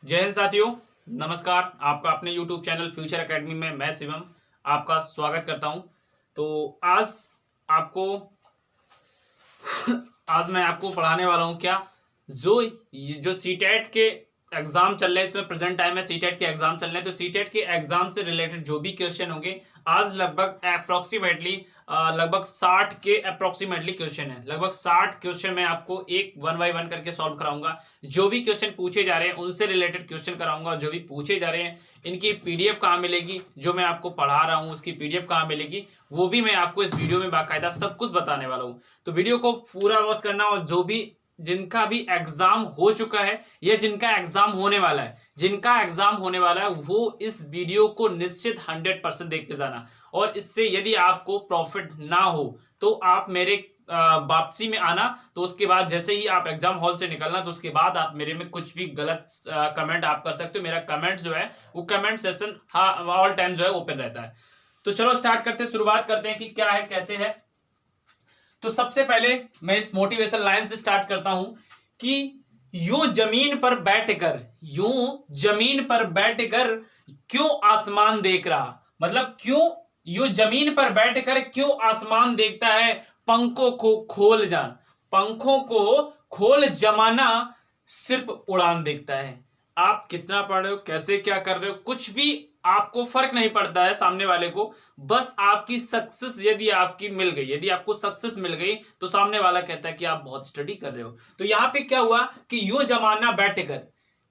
जय हिंद साथियों, नमस्कार। आपका अपने YouTube चैनल फ्यूचर एकेडमी में मैं शिवम आपका स्वागत करता हूं। तो आपको आज मैं आपको पढ़ाने वाला हूं क्या, जो सीटेट के एग्जाम चल रहे हैं। इसमें प्रेजेंट टाइम में सीटेट के एग्जाम चल रहे हैं, तो सीटेट के एग्जाम से रिलेटेड जो भी क्वेश्चन होंगे आज लगभग 60 के अप्रोक्सीमेटली क्वेश्चन है। लगभग 60 क्वेश्चन मैं आपको एक वन बाय वन करके सॉल्व कराऊंगा। जो भी क्वेश्चन पूछे जा रहे हैं उनसे रिलेटेड क्वेश्चन कराऊंगा। जो भी पूछे जा रहे हैं इनकी पीडीएफ कहाँ मिलेगी, जो मैं आपको पढ़ा रहा हूँ उसकी पीडीएफ कहाँ मिलेगी, वो भी मैं आपको इस वीडियो में बाकायदा सब कुछ बताने वाला हूँ। तो वीडियो को पूरा वॉच करना, और जो भी जिनका भी एग्जाम हो चुका है या जिनका एग्जाम होने वाला है वो इस वीडियो को निश्चित 100% देख के जाना। और इससे यदि आपको प्रॉफिट ना हो तो आप मेरे वापसी में आना। तो उसके बाद जैसे ही आप एग्जाम हॉल से निकलना तो उसके बाद आप मेरे में कुछ भी गलत कमेंट आप कर सकते हो। मेरा कमेंट जो है वो कमेंट सेशन ऑल टाइम जो है ओपन रहता है। तो चलो स्टार्ट करते हैं, शुरुआत करते हैं कि क्या है कैसे है। तो सबसे पहले मैं इस मोटिवेशन लाइन से स्टार्ट करता हूं कि यूं जमीन पर बैठकर क्यों आसमान देख रहा। मतलब क्यों यूं जमीन पर बैठकर क्यों आसमान देखता है। पंखों को खोल जमाना सिर्फ उड़ान देखता है। आप कितना पढ़ रहे हो, कैसे क्या कर रहे हो, कुछ भी आपको फर्क नहीं पड़ता है सामने वाले को। बस आपकी सक्सेस यदि आपको सक्सेस मिल गई तो सामने वाला कहता है कि आप बहुत स्टडी कर रहे हो। तो यहां पे क्या हुआ कि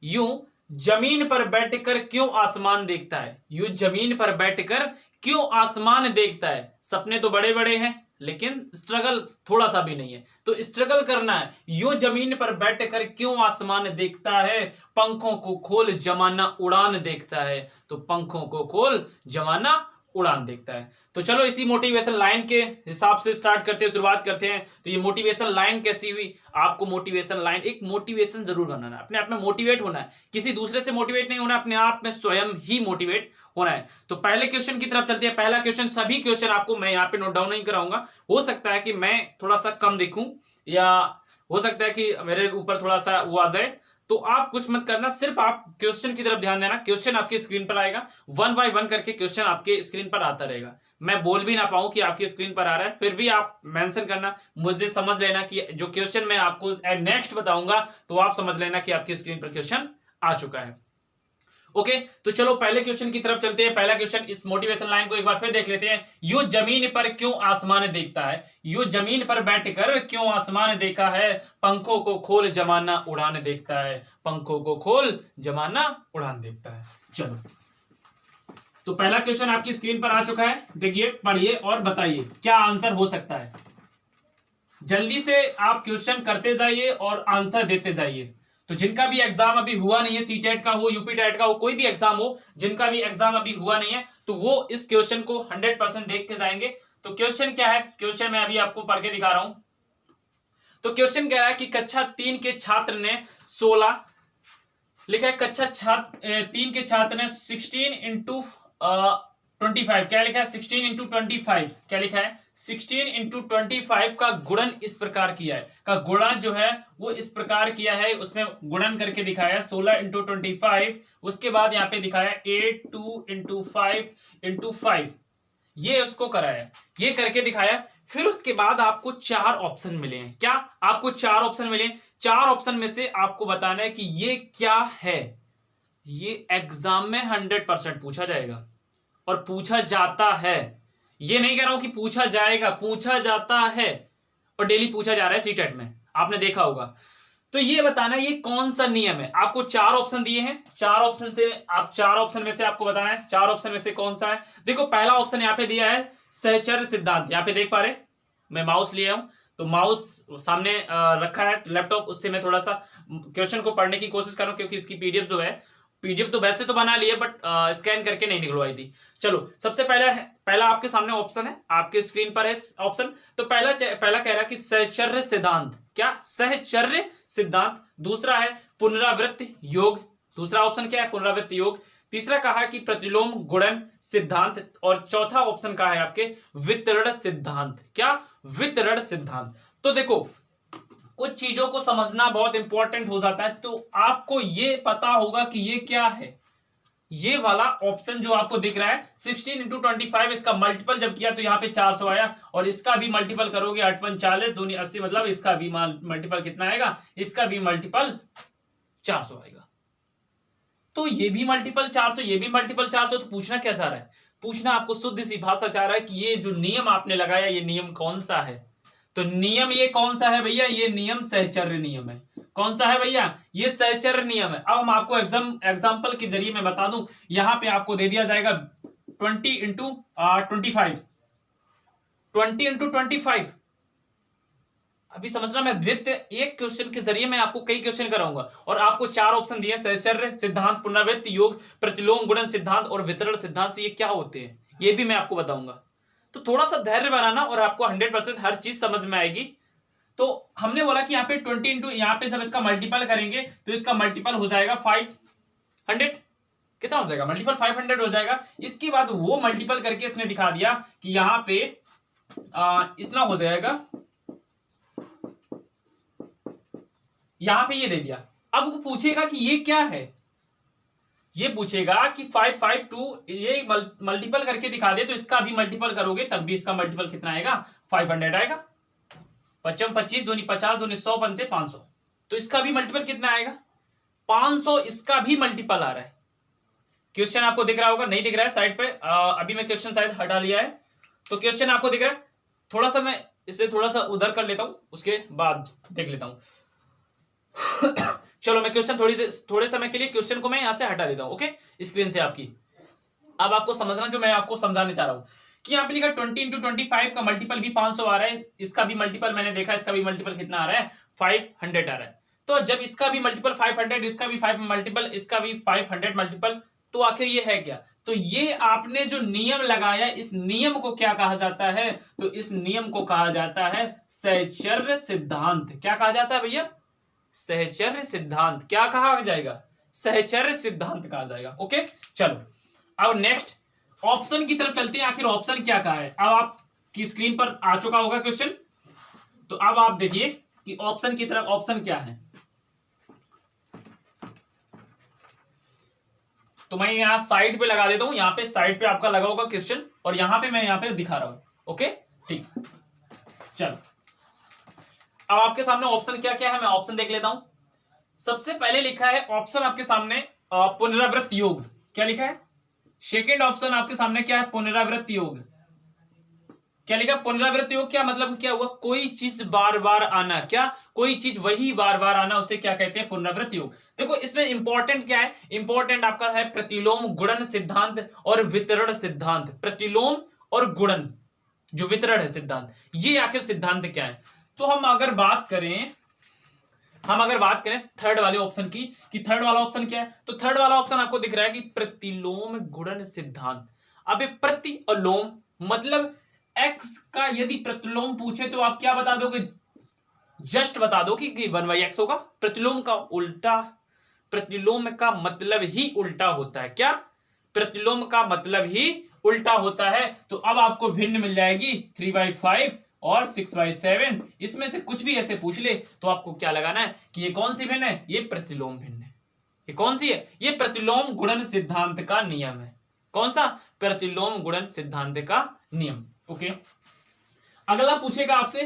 यूं जमीन पर बैठकर क्यों आसमान देखता है। यूं जमीन पर बैठकर क्यों आसमान देखता है। सपने तो बड़े बड़े हैं लेकिन स्ट्रगल थोड़ा सा भी नहीं है, तो स्ट्रगल करना है। यूं जमीन पर बैठकर क्यों आसमान देखता है। पंखों को खोल जमाना उड़ान देखता है। तो पंखों को खोल जमाना उड़ान देखता है। तो चलो इसी मोटिवेशन लाइन के हिसाब से स्टार्ट करते हैं, शुरुआत करते हैं। तो ये मोटिवेशन लाइन कैसी हुई, आपको मोटिवेशन लाइन एक मोटिवेशन जरूर बनाना है। अपने आप में मोटिवेट होना है, किसी दूसरे से मोटिवेट नहीं होना, अपने आप में स्वयं ही मोटिवेट होना है। तो पहले क्वेश्चन की तरफ चलते हैं। पहला क्वेश्चन, सभी क्वेश्चन आपको मैं यहाँ पे नोट डाउन नहीं कराऊंगा। हो सकता है कि मैं थोड़ा सा कम दिखूं या हो सकता है कि मेरे ऊपर थोड़ा सा वो आ जाए, तो आप कुछ मत करना, सिर्फ आप क्वेश्चन की तरफ ध्यान देना। क्वेश्चन आपकी स्क्रीन पर आएगा, वन बाय वन करके क्वेश्चन आपके स्क्रीन पर आता रहेगा। मैं बोल भी ना पाऊं कि आपकी स्क्रीन पर आ रहा है, फिर भी आप मेंशन करना, मुझे समझ लेना कि जो क्वेश्चन मैं आपको नेक्स्ट बताऊंगा तो आप समझ लेना कि आपकी स्क्रीन पर क्वेश्चन आ चुका है। ओके, तो चलो पहले क्वेश्चन की तरफ चलते हैं। पहला क्वेश्चन, इस मोटिवेशन लाइन को एक बार फिर देख लेते हैं। यूं जमीन पर क्यों आसमान देखता है। यूं जमीन पर बैठकर क्यों आसमान देखा है। पंखों को खोल जमाना उड़ान देखता है। पंखों को खोल जमाना उड़ान देखता है। चलो, तो पहला क्वेश्चन आपकी स्क्रीन पर आ चुका है। देखिए, पढ़िए और बताइए क्या आंसर हो सकता है। जल्दी से आप क्वेश्चन करते जाइए और आंसर देते जाइए। तो जिनका भी एग्जाम अभी हुआ नहीं है, सीटेट का हो, यूपी टेट का हो, कोई भी एग्जाम हो, जिनका भी एग्जाम अभी हुआ नहीं है तो वो इस क्वेश्चन को 100% देख के जाएंगे। तो क्वेश्चन क्या है, क्वेश्चन मैं अभी आपको पढ़ के दिखा रहा हूं। तो क्वेश्चन कह रहा है कि कक्षा 3 के छात्र ने 16 लिखा है। कक्षा 3 के छात्र ने 16 इंटू 25 क्या लिखा है, 16 इंटू 25 क्या लिखा है, 16 इंटू 25 का गुणन इस प्रकार किया है। का गुणन जो है वो इस प्रकार किया है, उसमें गुणन करके दिखाया 16 इंटू 25। उसके बाद यहाँ पे दिखाया 8 2 इंटू 5 इंटू 5, ये उसको कराया, ये करके दिखाया। फिर उसके बाद आपको 4 ऑप्शन मिले हैं। क्या आपको 4 ऑप्शन मिले। 4 ऑप्शन में से आपको बताना है कि ये क्या है। ये एग्जाम में 100% पूछा जाएगा और पूछा जाता है। ये नहीं कह रहा हूं कि पूछा जाएगा, पूछा जाता है और डेली पूछा जा रहा है सीटेट में, आपने देखा होगा। तो ये बताना ये कौन सा नियम है। आपको 4 ऑप्शन दिए हैं, 4 ऑप्शन में से आपको बताना है 4 ऑप्शन में से कौन सा है। देखो, पहला ऑप्शन यहाँ पे दिया है सहचर्य सिद्धांत। यहाँ पे देख पा रहे, मैं माउस लिया हूं तो माउस सामने रखा है लैपटॉप, उससे मैं थोड़ा सा क्वेश्चन को पढ़ने की कोशिश कर रहा हूं, क्योंकि इसकी पीडीएफ जो है, पीडीएफ तो वैसे तो बना ली है बट स्कैन करके नहीं निकलवाई थी। चलो, सबसे पहला आपके सामने ऑप्शन है, आपके स्क्रीन पर है ऑप्शन। तो पहला कह रहा है कि सहचर्य सिद्धांत। क्या, सहचर्य सिद्धांत। दूसरा है पुनरावृत्त योग। दूसरा ऑप्शन क्या है, पुनरावृत्त योग। तीसरा कहा कि प्रतिलोम गुणन सिद्धांत। और चौथा ऑप्शन का है आपके वितरण सिद्धांत। क्या, वितरण सिद्धांत। तो देखो, कुछ चीजों को समझना बहुत इंपॉर्टेंट हो जाता है। तो आपको ये पता होगा कि ये क्या है, ये वाला ऑप्शन जो आपको दिख रहा है 16 इंटू 25, इसका मल्टीपल जब किया तो यहाँ पे 400 आया, और इसका भी मल्टीपल करोगे 8 × 40 दूनी 80, मतलब इसका भी मल्टीपल कितना आएगा, इसका भी मल्टीपल 400 आएगा। तो ये भी मल्टीपल 400, ये भी मल्टीपल 400। तो पूछना क्या चाह रहा है, पूछना आपको शुद्ध सी भाषा चाह रहा है कि ये जो नियम आपने लगाया ये नियम कौन सा है। तो नियम ये कौन सा है भैया, ये नियम सहचर्य नियम है। कौन सा है भैया, ये सहचर्य नियम है। अब हम आपको एग्जाम्पल के जरिए मैं बता दूं, यहां पे आपको दे दिया जाएगा 20 इंटू 25, 20 इंटू 25। अभी समझना, मैं द्वितीय एक क्वेश्चन के जरिए मैं आपको कई क्वेश्चन कराऊंगा, और आपको 4 ऑप्शन दिए, सहचर्य सिद्धांत, पुनरावृत्ति योग, प्रतिलोम गुणन सिद्धांत और वितरण सिद्धांत से ये क्या होते हैं ये भी मैं आपको बताऊंगा। तो थोड़ा सा धैर्य बनाना और आपको 100% हर चीज समझ में आएगी। तो हमने बोला कि यहाँ पे 20 इंटू, यहाँ पे जब इसका मल्टीपल करेंगे तो इसका मल्टीपल हो जाएगा 500, कितना हो जाएगा, मल्टीपल 500 हो जाएगा। इसके बाद वो मल्टीपल करके इसने दिखा दिया कि यहाँ पे इतना हो जाएगा, यहां पे ये दे दिया। अब वो पूछेगा कि ये क्या है, ये पूछेगा कि 552 ये मल्टीपल करके दिखा दे, तो इसका भी मल्टीपल करोगे तब भी इसका मल्टीपल कितना आएगा, 500 आएगा। 5 25 दूनी 50 दूनी 100 पंचे 500, तो इसका भी मल्टीपल कितना आएगा, 500। इसका भी मल्टीपल आ रहा है। क्वेश्चन आपको दिख रहा होगा, नहीं दिख रहा है साइड पे, अभी मैं क्वेश्चन शायद हटा लिया है, तो क्वेश्चन आपको दिख रहा है। थोड़ा सा मैं इसे थोड़ा सा उधर कर लेता हूं, उसके बाद देख लेता हूं। चलो मैं क्वेश्चन थोड़े समय के लिए क्वेश्चन को मैं यहां से हटा देता हूं, ओके, स्क्रीन से आपकी। अब आपको समझना जो मैं आपको समझाने चाह रहा हूं कि यहाँ पे लिखा 20 इंटू 25 का मल्टीपल भी 500 आ रहा है, इसका भी मल्टीपल मैंने देखा, इसका भी मल्टीपल कितना आ रहा है, 500 आ रहा है। तो जब इसका भी मल्टीपल 500, इसका भी 5 मल्टीपल, इसका भी 500 मल्टीपल, तो आखिर ये है क्या, तो ये आपने जो नियम लगाया, इस नियम को क्या कहा जाता है, तो इस नियम को कहा जाता है सहचर्य सिद्धांत। क्या कहा जाता है भैया, सहचर्य सिद्धांत। क्या कहा जाएगा, सहचर्य सिद्धांत कहा जाएगा। ओके चलो अब नेक्स्ट ऑप्शन की तरफ चलते हैं, आखिर ऑप्शन क्या कहा है। अब आपकी स्क्रीन पर आ चुका होगा क्वेश्चन, तो अब आप देखिए कि ऑप्शन की तरफ ऑप्शन क्या है। तो मैं यहां साइड पे लगा देता हूं, यहां पे साइड पे आपका लगा होगा क्वेश्चन, और यहां पे मैं यहां पे दिखा रहा हूं। ओके ठीक, चलो अब आपके सामने ऑप्शन क्या क्या है मैं ऑप्शन देख लेता हूं। सबसे पहले लिखा है ऑप्शन आपके सामने पुनरावृत्त योग। क्या लिखा है, सेकेंड ऑप्शन आपके सामने क्या है, पुनरावृत्त योग। क्या लिखा, पुनरावृत्त योग। क्या मतलब, क्या हुआ, कोई चीज बार बार आना, क्या कोई चीज वही बार बार आना, उसे क्या कहते हैं, पुनरावृत्त योग। देखो इसमें इंपॉर्टेंट क्या है, इंपॉर्टेंट आपका है प्रतिलोम गुणन सिद्धांत और वितरण सिद्धांत। प्रतिलोम और गुणन जो वितरण है सिद्धांत, ये आखिर सिद्धांत क्या है। तो हम अगर बात करें थर्ड वाले ऑप्शन की, कि थर्ड वाला ऑप्शन क्या है, तो थर्ड वाला ऑप्शन आपको दिख रहा है कि प्रतिलोम गुणन सिद्धांत। अब ये प्रति और लोम मतलब एक्स का यदि प्रतिलोम पूछे तो आप क्या बता दोगे, जस्ट बता दो कि 1/x होगा। प्रतिलोम का उल्टा, प्रतिलोम का मतलब ही उल्टा होता है। क्या, प्रतिलोम का मतलब ही उल्टा होता है। तो अब आपको भिन्न मिल जाएगी 3/5 और 6/7। इसमें से कुछ भी ऐसे पूछ ले तो आपको क्या लगाना है कि ये कौन सी भिन्न है, ये प्रतिलोम भिन्न है। ये कौन सी है, ये प्रतिलोम गुणन सिद्धांत का नियम है। कौन सा, प्रतिलोम गुणन सिद्धांत का नियम। ओके अगला पूछेगा आपसे,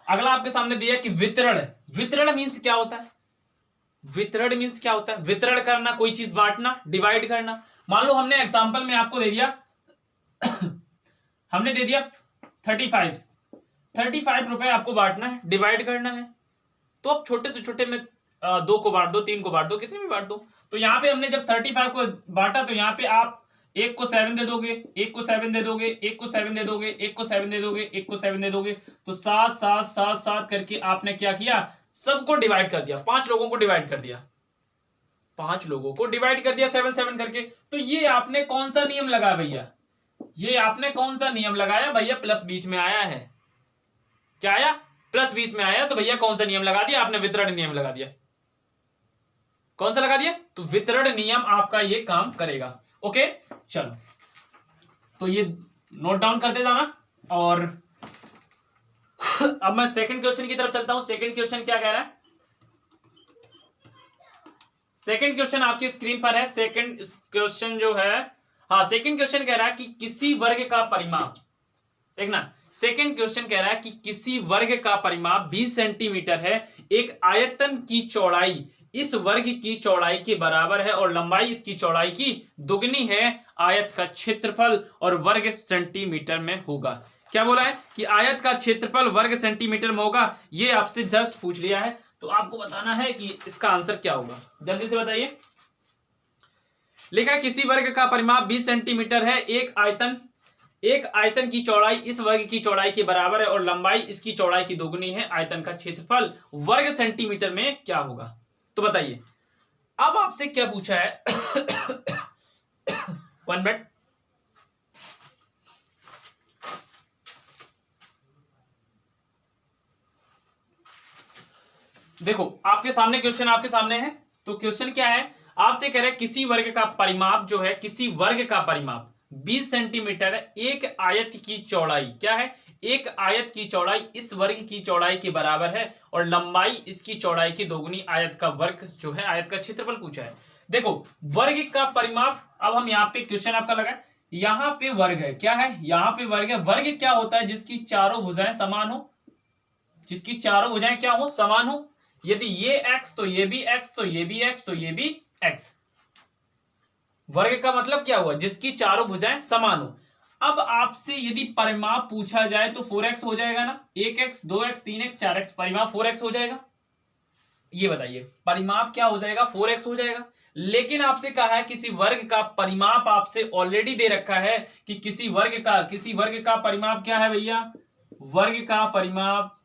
अगला आपके सामने दिया कि वितरण। वितरण मीन्स क्या होता है, वितरण मीन्स क्या होता है, वितरण करना, कोई चीज बांटना, डिवाइड करना। मान लो हमने एग्जांपल में आपको दे दिया हमने दे दिया 35 रुपए आपको बांटना है, डिवाइड करना है। तो अब छोटे से छोटे में 2 को बांट दो, 3 को बांट दो, कितने भी बांट दो। तो यहाँ पे हमने जब 35 को बांटा तो यहाँ पे आप 1 को 7 दे दोगे, 1 को 7 दे दोगे, 1 को 7 दे दोगे, 1 को 7 दे दोगे, 1 को 7 दे दोगे, तो 7 7 7 7 करके आपने क्या किया, सबको डिवाइड कर दिया, 5 लोगों को डिवाइड कर दिया, 5 लोगों को डिवाइड कर दिया 7 7 करके। तो ये आपने कौन सा नियम लगाया भैया, ये आपने कौन सा नियम लगाया भैया, प्लस बीच में आया है। क्या आया, प्लस बीच में आया, तो भैया कौन सा नियम लगा दिया आपने, वितरण नियम लगा दिया। कौन सा लगा दिया, तो वितरण नियम आपका ये काम करेगा। ओके चलो तो ये नोट डाउन करते जाना। और अब मैं सेकंड क्वेश्चन की तरफ चलता हूं। सेकंड क्वेश्चन क्या कह रहा है? सेकंड क्वेश्चन आपकी स्क्रीन पर है। सेकंड क्वेश्चन जो है, हाँ सेकंड क्वेश्चन कह रहा है कि किसी वर्ग का परिमाप, देखना सेकंड क्वेश्चन कह रहा है कि किसी वर्ग का परिमाप 20 सेंटीमीटर है, एक आयतन की चौड़ाई इस वर्ग की चौड़ाई के बराबर है और लंबाई इसकी चौड़ाई की दुगनी है, आयत का क्षेत्रफल और वर्ग सेंटीमीटर में होगा। क्या बोला है कि आयत का क्षेत्रफल वर्ग सेंटीमीटर में होगा। ये आपसे जस्ट पूछ लिया है, तो आपको बताना है कि इसका आंसर क्या होगा। जल्दी से बताइए। लिखा है किसी वर्ग का परिमाप 20 सेंटीमीटर है, एक आयतन की चौड़ाई इस वर्ग की चौड़ाई के बराबर है और लंबाई इसकी चौड़ाई की दोगुनी है, आयतन का क्षेत्रफल वर्ग सेंटीमीटर में क्या होगा। तो बताइए अब आपसे क्या पूछा है। 1 मिनट। देखो आपके सामने क्वेश्चन आपके सामने है। तो क्वेश्चन क्या है, आपसे कह रहे हैं किसी वर्ग का परिमाप जो है, किसी वर्ग का परिमाप 20 सेंटीमीटर है, एक आयत की चौड़ाई क्या है, एक आयत की चौड़ाई इस वर्ग की चौड़ाई के बराबर है और लंबाई इसकी चौड़ाई की दोगुनी, आयत का वर्ग जो है, आयत का क्षेत्रफल पूछा है। देखो वर्ग का परिमाप, अब हम यहाँ पे क्वेश्चन आपका लगा, यहाँ पे वर्ग है, क्या है यहाँ पे वर्ग है। वर्ग क्या होता है? जिसकी चारों भुजाएं समान हो, जिसकी चारों भुजाएं क्या हो, समान हो। यदि ये x तो ये भी x, तो ये भी x, तो ये भी x। वर्ग का मतलब क्या हुआ? जिसकी चारों भुजाएं समान हो। अब आपसे यदि परिमाप पूछा जाए तो 4x हो जाएगा ना, 1x 2x 3x 4x, परिमाप 4x हो जाएगा। ये बताइए परिमाप क्या हो जाएगा? 4x हो जाएगा। लेकिन आपसे कहा है किसी वर्ग का परिमाप, आपसे ऑलरेडी दे रखा है कि किसी वर्ग का परिमाप क्या है भैया? वर्ग का परिमाप।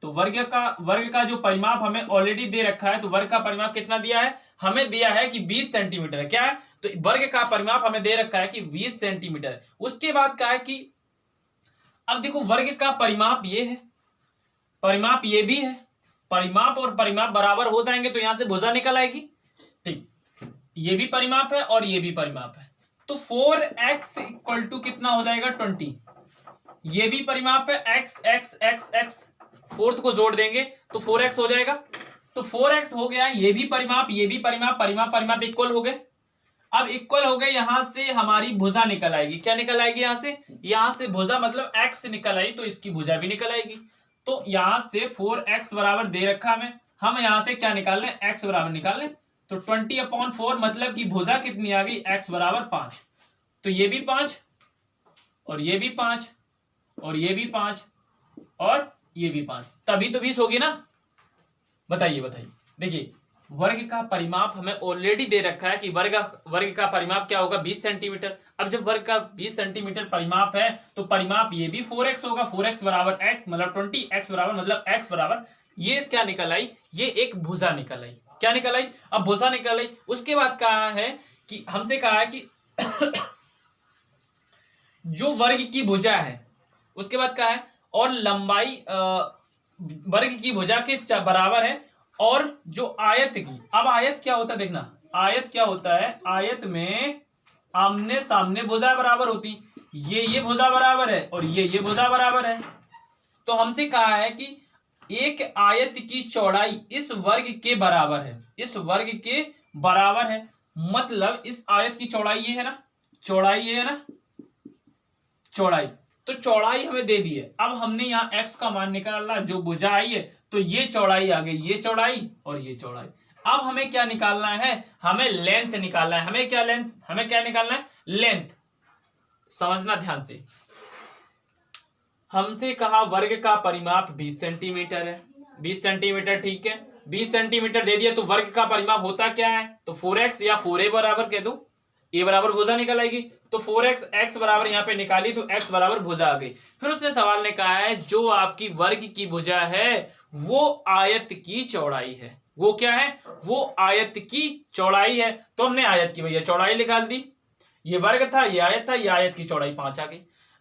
तो वर्ग का जो परिमाप हमें ऑलरेडी दे रखा है, तो वर्ग का परिमाप कितना दिया है? हमें दिया है कि 20 सेंटीमीटर है। क्या है? तो वर्ग का परिमाप हमें दे रखा है कि 20 सेंटीमीटर है। उसके बाद कहा है कि अब देखो वर्ग का परिमाप ये है, परिमाप ये भी है, परिमाप और परिमाप बराबर हो जाएंगे तो यहां से भुजा निकल आएगी। ठीक, ये भी परिमाप है और ये भी परिमाप है, तो 4x इक्वल टू कितना हो जाएगा? 20। ये भी परिमाप है, x x x x, fourth को जोड़ देंगे तो 4x हो जाएगा। तो 4x हो गया। ये भी परिमाप, ये भी परिमाप, परिमाप इक्वल हो गए। अब इक्वल हो गए, यहां से हमारी भुजा निकल आएगी। क्या निकल आएगी? यहां से भुजा मतलब x निकल आई, तो इसकी भुजा भी निकल आएगी। तो यहां से 4x बराबर दे रखा हमें, हम यहां से क्या निकाल लें? x बराबर निकाल लें। तो 20/4 मतलब कि भुजा कितनी आ गई? x बराबर 5। तो ये भी 5 और ये भी 5 और ये भी 5 और ये भी 5, तभी तो 20 होगी ना। बताइए देखिए वर्ग का परिमाप हमें ऑलरेडी दे रखा है कि वर्ग का परिमाप क्या होगा? 20 सेंटीमीटर। अब जब वर्ग का 20 सेंटीमीटर परिमाप है तो परिमाप ये भी 4x होगा। 4x बराबर x मतलब 20, x बराबर मतलब x बराबर ये क्या निकल आई? ये एक भुजा निकल आई। क्या निकल आई? अब भुजा निकल आई। उसके बाद कहा है कि हमसे कहा है कि जो वर्ग की भुजा है, उसके बाद कहा है और लंबाई वर्ग की भुजा के बराबर है और जो आयत की, अब आयत क्या होता है? देखना आयत क्या होता है? आयत में आमने सामने भुजा बराबर होती, ये भुजा बराबर है और ये भुजा बराबर है। तो हमसे कहा है कि एक आयत की चौड़ाई इस वर्ग के बराबर है, इस वर्ग के बराबर है, मतलब इस आयत की चौड़ाई ये है ना, चौड़ाई ये है ना, चौड़ाई। तो चौड़ाई हमें दे दी है। अब हमने यहाँ x का मान निकाला, जो भुजा आई है तो ये चौड़ाई आ गई, ये चौड़ाई और ये चौड़ाई। अब हमें क्या निकालना है? हमें लेंथ निकालना है। हमें क्या निकालना है? लेंथ। समझना ध्यान से। हमसे कहा वर्ग का परिमाप 20 सेंटीमीटर है, 20 सेंटीमीटर, ठीक है। 20 सेंटीमीटर दे दिया तो वर्ग का परिमाप होता क्या है? तो 4x या 4a बराबर कह दो, a बराबर भुजा निकल आएगी। तो 4x x बराबर यहाँ पे निकाली तो x बराबर भुजा आ गई। फिर उसने सवाल ने कहा है जो आपकी वर्ग की भुजा है वो आयत की चौड़ाई है। वो क्या है? वो आयत की चौड़ाई है। तो हमने आयत की भैया चौड़ाई निकाल दी। ये वर्ग था, ये आयत था, ये आयत की चौड़ाई 5 आ गई।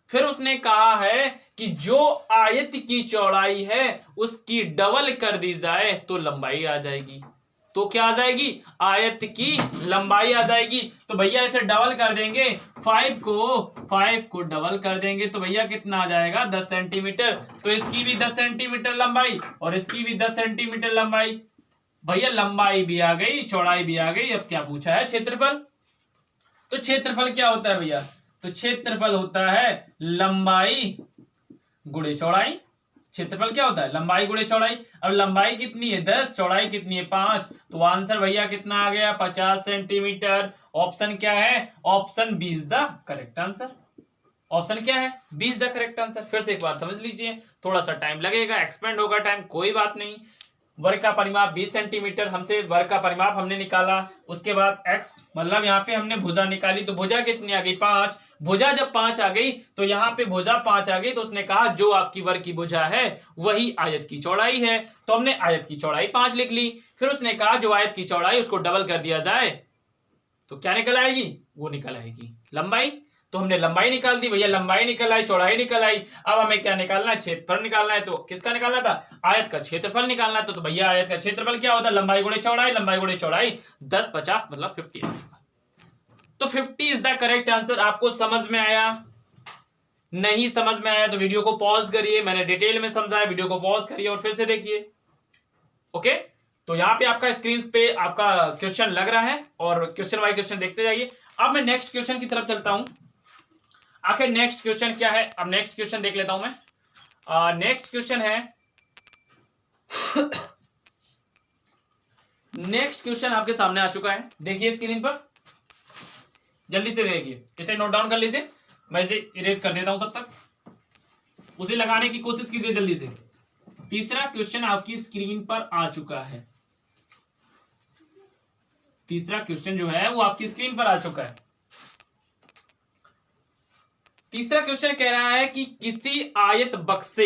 फिर उसने कहा है कि जो आयत की चौड़ाई है उसकी डबल कर दी जाए तो लंबाई आ जाएगी। तो क्या आ जाएगी? आयत की लंबाई आ जाएगी। तो भैया इसे डबल कर देंगे, 5 को डबल कर देंगे तो भैया कितना आ जाएगा 10 सेंटीमीटर। तो इसकी भी 10 सेंटीमीटर लंबाई और इसकी भी 10 सेंटीमीटर लंबाई। भैया लंबाई भी आ गई, चौड़ाई भी आ गई। अब क्या पूछा है, क्षेत्रफल। तो क्षेत्रफल क्या होता है भैया, तो क्षेत्रफल होता है लंबाई गुणे चौड़ाई। क्षेत्रफल क्या होता है, लंबाई गुणे चौड़ाई। अब लंबाई कितनी है 10, चौड़ाई कितनी है 5, तो आंसर भैया कितना आ गया 50 सेंटीमीटर। ऑप्शन क्या है, option B is the correct answer. Option क्या है, B is the correct answer. फिर से एक बार समझ लीजिए, थोड़ा सा टाइम लगेगा, एक्सपेंड होगा टाइम, कोई बात नहीं। वर्ग का परिमाप 20 सेंटीमीटर, हमसे वर्ग का परिमाप हमने निकाला। उसके बाद एक्स मतलब यहाँ पे हमने भुजा निकाली, तो भुजा कितनी आ गई 5। भुजा जब 5 आ गई तो यहाँ पे भुजा 5 आ गई, तो उसने कहा जो आपकी वर्ग की भुजा है वही आयत की चौड़ाई है। तो हमने आयत की चौड़ाई 5 लिख ली। फिर उसने कहा जो आयत की चौड़ाई उसको डबल कर दिया जाए तो क्या निकल आएगी, वो निकल आएगी लंबाई। तो हमने लंबाई निकाल दी भैया, लंबाई निकल आई, चौड़ाई निकल आई। अब हमें क्या निकालना है, क्षेत्रफल निकालना है। तो किसका निकालना था, आयत का क्षेत्रफल निकालना था। तो भैया आयत का क्षेत्रफल क्या होता है, लंबाई गुणे चौड़ाई, लंबाई गुणे चौड़ाई 10 50 मतलब 50। तो 50 इज द करेक्ट आंसर। आपको समझ में आया, नहीं समझ में आया तो वीडियो को पॉज करिए, मैंने डिटेल में समझाया, वीडियो को पॉज करिए और फिर से देखिए। ओके, तो यहाँ पे आपका स्क्रीन पे आपका क्वेश्चन लग रहा है और क्वेश्चन बाय क्वेश्चन देखते जाइए। अब मैं नेक्स्ट क्वेश्चन की तरफ चलता हूं। आखिर नेक्स्ट क्वेश्चन क्या है, अब नेक्स्ट क्वेश्चन देख लेता हूं मैं। नेक्स्ट क्वेश्चन है नेक्स्ट क्वेश्चन आपके सामने आ चुका है, देखिए स्क्रीन पर, जल्दी से देखिए, इसे नोट डाउन कर लीजिए, मैं इसे इरेज कर देता हूं, तब तक उसे लगाने की कोशिश कीजिए जल्दी से। तीसरा क्वेश्चन आपकी स्क्रीन पर आ चुका है, तीसरा क्वेश्चन जो है वो आपकी स्क्रीन पर आ चुका है। तीसरा क्वेश्चन कह रहा है कि किसी आयत बक्से,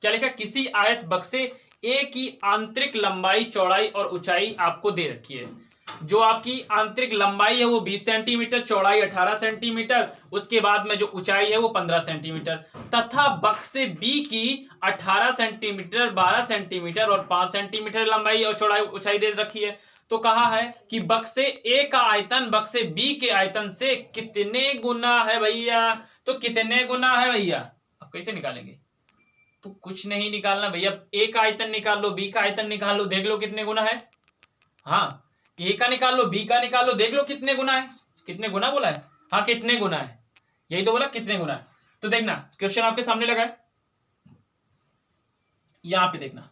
क्या लिखा, किसी आयत बक्से ए की आंतरिक लंबाई चौड़ाई और ऊंचाई आपको दे रखी है। जो आपकी आंतरिक लंबाई है वो 20 सेंटीमीटर, चौड़ाई 18 सेंटीमीटर, उसके बाद में जो ऊंचाई है वो 15 सेंटीमीटर, तथा बक्से बी की 18 सेंटीमीटर, 12 सेंटीमीटर और 5 सेंटीमीटर लंबाई और चौड़ाई ऊंचाई दे रखी है। तो कहा है कि बक्से ए का आयतन बक्से बी के आयतन से कितने गुना है भैया। तो कितने गुना है भैया, अब कैसे निकालेंगे, तो कुछ नहीं निकालना भैया, ए का आयतन निकाल लो, बी का आयतन निकाल लो, देख लो कितने गुना है। हाँ, ए का निकाल लो, बी का निकाल लो, देख लो कितने गुना है। कितने गुना बोला है, हाँ कितने गुना है, यही तो बोला कितने गुना है। तो देखना क्वेश्चन आपके सामने लगा है, यहां पे देखना,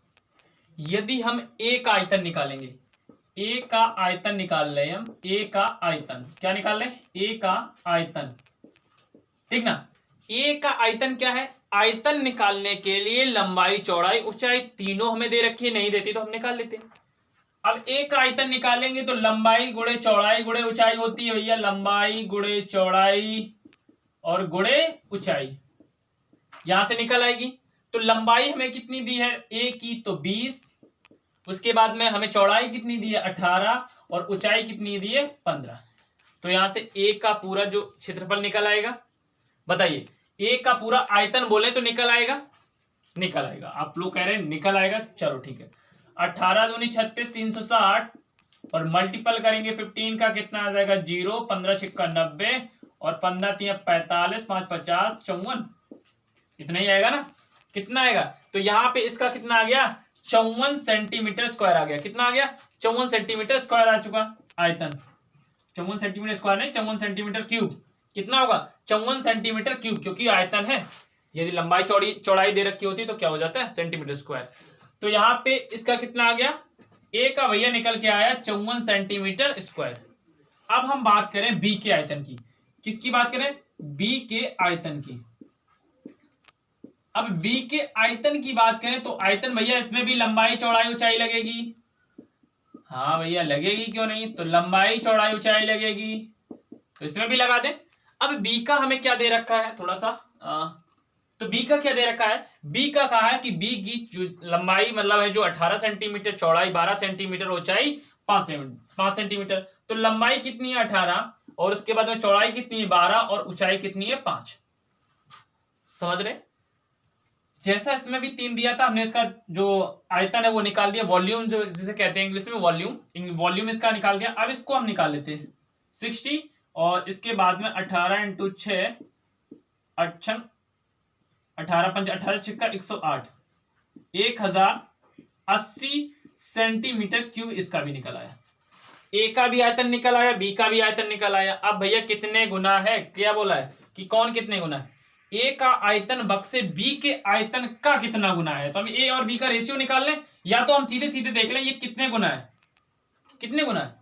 यदि हम ए का आयतन निकालेंगे, ए का आयतन निकाल रहे हम, ए का आयतन क्या निकाल रहे, ए का आयतन। देखना ए का आयतन क्या है, आयतन निकालने के लिए लंबाई चौड़ाई ऊंचाई तीनों हमें दे रखी है, नहीं देती तो हम निकाल लेते हैं। अब ए का आयतन निकालेंगे तो लंबाई गुणे चौड़ाई गुणे ऊंचाई होती है भैया, लंबाई गुणे चौड़ाई और गुणे ऊंचाई यहां से निकल आएगी। तो लंबाई हमें कितनी दी है ए की, तो 20, उसके बाद में हमें चौड़ाई कितनी दी है 18 और ऊंचाई कितनी दी है 15। तो यहां से ए का पूरा जो क्षेत्रफल निकल आएगा, बताइए ए का पूरा आयतन बोले तो निकल आएगा, निकल आएगा, आप लोग कह रहे हैं निकल आएगा, चलो ठीक है। 18 दूनी 36, 360 और मल्टीपल करेंगे 15 का कितना आ जाएगा 0, 15 छिक्का 90 और 15 3 45, 5 50 54, इतना ही आएगा ना, कितना आएगा। तो यहाँ पे इसका कितना आ गया 54 सेंटीमीटर स्क्वायर आ गया, कितना आ गया 54 सेंटीमीटर स्क्वायर आ चुका आयतन, 54 सेंटीमीटर स्क्वायर नहीं 54 सेंटीमीटर क्यूब, कितना होगा 54 सेंटीमीटर क्यूब, क्योंकि आयतन है, यदि लंबाई चौड़ाई दे रखी होती तो क्या हो जाता है सेंटीमीटर स्क्वायर। तो यहाँ पे इसका कितना आ गया, ए का भैया निकल के आया 54 सेंटीमीटर स्क्वायर। अब हम बात करें बी के आयतन की, किसकी बात करें, बी के आयतन की। अब बी के आयतन की बात करें तो आयतन भैया इसमें भी लंबाई चौड़ाई ऊंचाई लगेगी, हाँ भैया लगेगी, क्यों नहीं, तो लंबाई चौड़ाई ऊंचाई लगेगी, तो इसमें भी लगा दें। अब बी का हमें क्या दे रखा है थोड़ा सा, तो बी का क्या दे रखा है, बी का कहा है कि बी की जो लंबाई मतलब है जो 18 सेंटीमीटर, चौड़ाई 12 सेंटीमीटर, ऊंचाई 5 सेंटीमीटर। तो लंबाई कितनी है 18 और उसके बाद में चौड़ाई कितनी है 12 और ऊंचाई कितनी है 5, समझ रहे। जैसा इसमें भी 3 दिया था, हमने इसका जो आयतन है वो निकाल दिया, वॉल्यूम जो जिसे कहते हैं इंग्लिश में वॉल्यूम, वॉल्यूम इसका निकाल दिया। अब इसको हम निकाल लेते हैं 60 और इसके बाद में 18 इंटू 6 8 18 5 18 छिक्का 108 1080 सेंटीमीटर क्यूब इसका भी निकल आया। ए का भी आयतन निकल आया, बी का भी आयतन निकल आया। अब भैया कितने गुना है, क्या बोला है कि कौन कितने गुना है? ए का आयतन बक्से बी के आयतन का कितना गुना है। तो हम ए और बी का रेशियो निकाल लें, या तो हम सीधे सीधे देख लें ये कितने गुना है। कितने गुना है?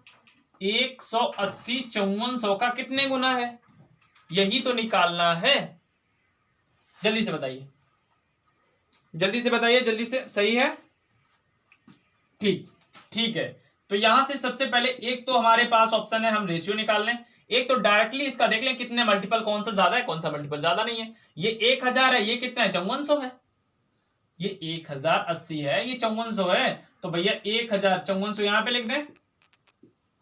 180 5400 का कितने गुना है, यही तो निकालना है। जल्दी से बताइए, जल्दी से बताइए, जल्दी से। सही है, ठीक है। तो यहां से सबसे पहले एक तो हमारे पास ऑप्शन है हम रेशियो निकाल लें, एक तो डायरेक्टली इसका देख लें कितने मल्टीपल कौन सा ज्यादा है कौन सा मल्टीपल ज्यादा नहीं है। ये 1000 है, ये कितना है 5400 है। ये 1080 है, ये 5400 है। तो भैया 1000 5400 यहां पे लिख दें।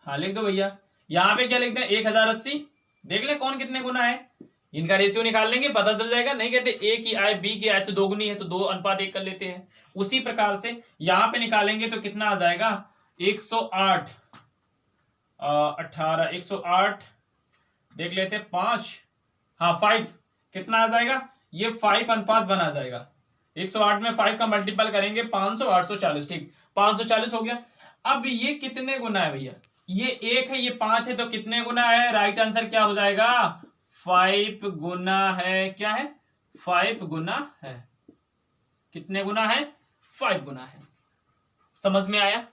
हाँ लिख दो भैया, यहां पे क्या लिख दें 1080। देख ले कौन कितने गुना है, इनका रेशियो निकाल लेंगे पता चल जाएगा। नहीं कहते ए की आय बी की आय से 2 गुनी है तो 2:1 कर लेते हैं। उसी प्रकार से यहां पे निकालेंगे तो कितना आ जाएगा 108 18 108 देख लेते 5 हाँ 5 कितना आ जाएगा, ये 5:1 आ जाएगा। 108 में 5 का मल्टीपल करेंगे 500 840, ठीक 540 हो गया। अब ये कितने गुना है भैया, ये 1 है ये 5 है, तो कितने गुना है? राइट आंसर क्या हो जाएगा 5 गुना है। क्या है 5 गुना है। कितने गुना है 5 गुना है। समझ में आया?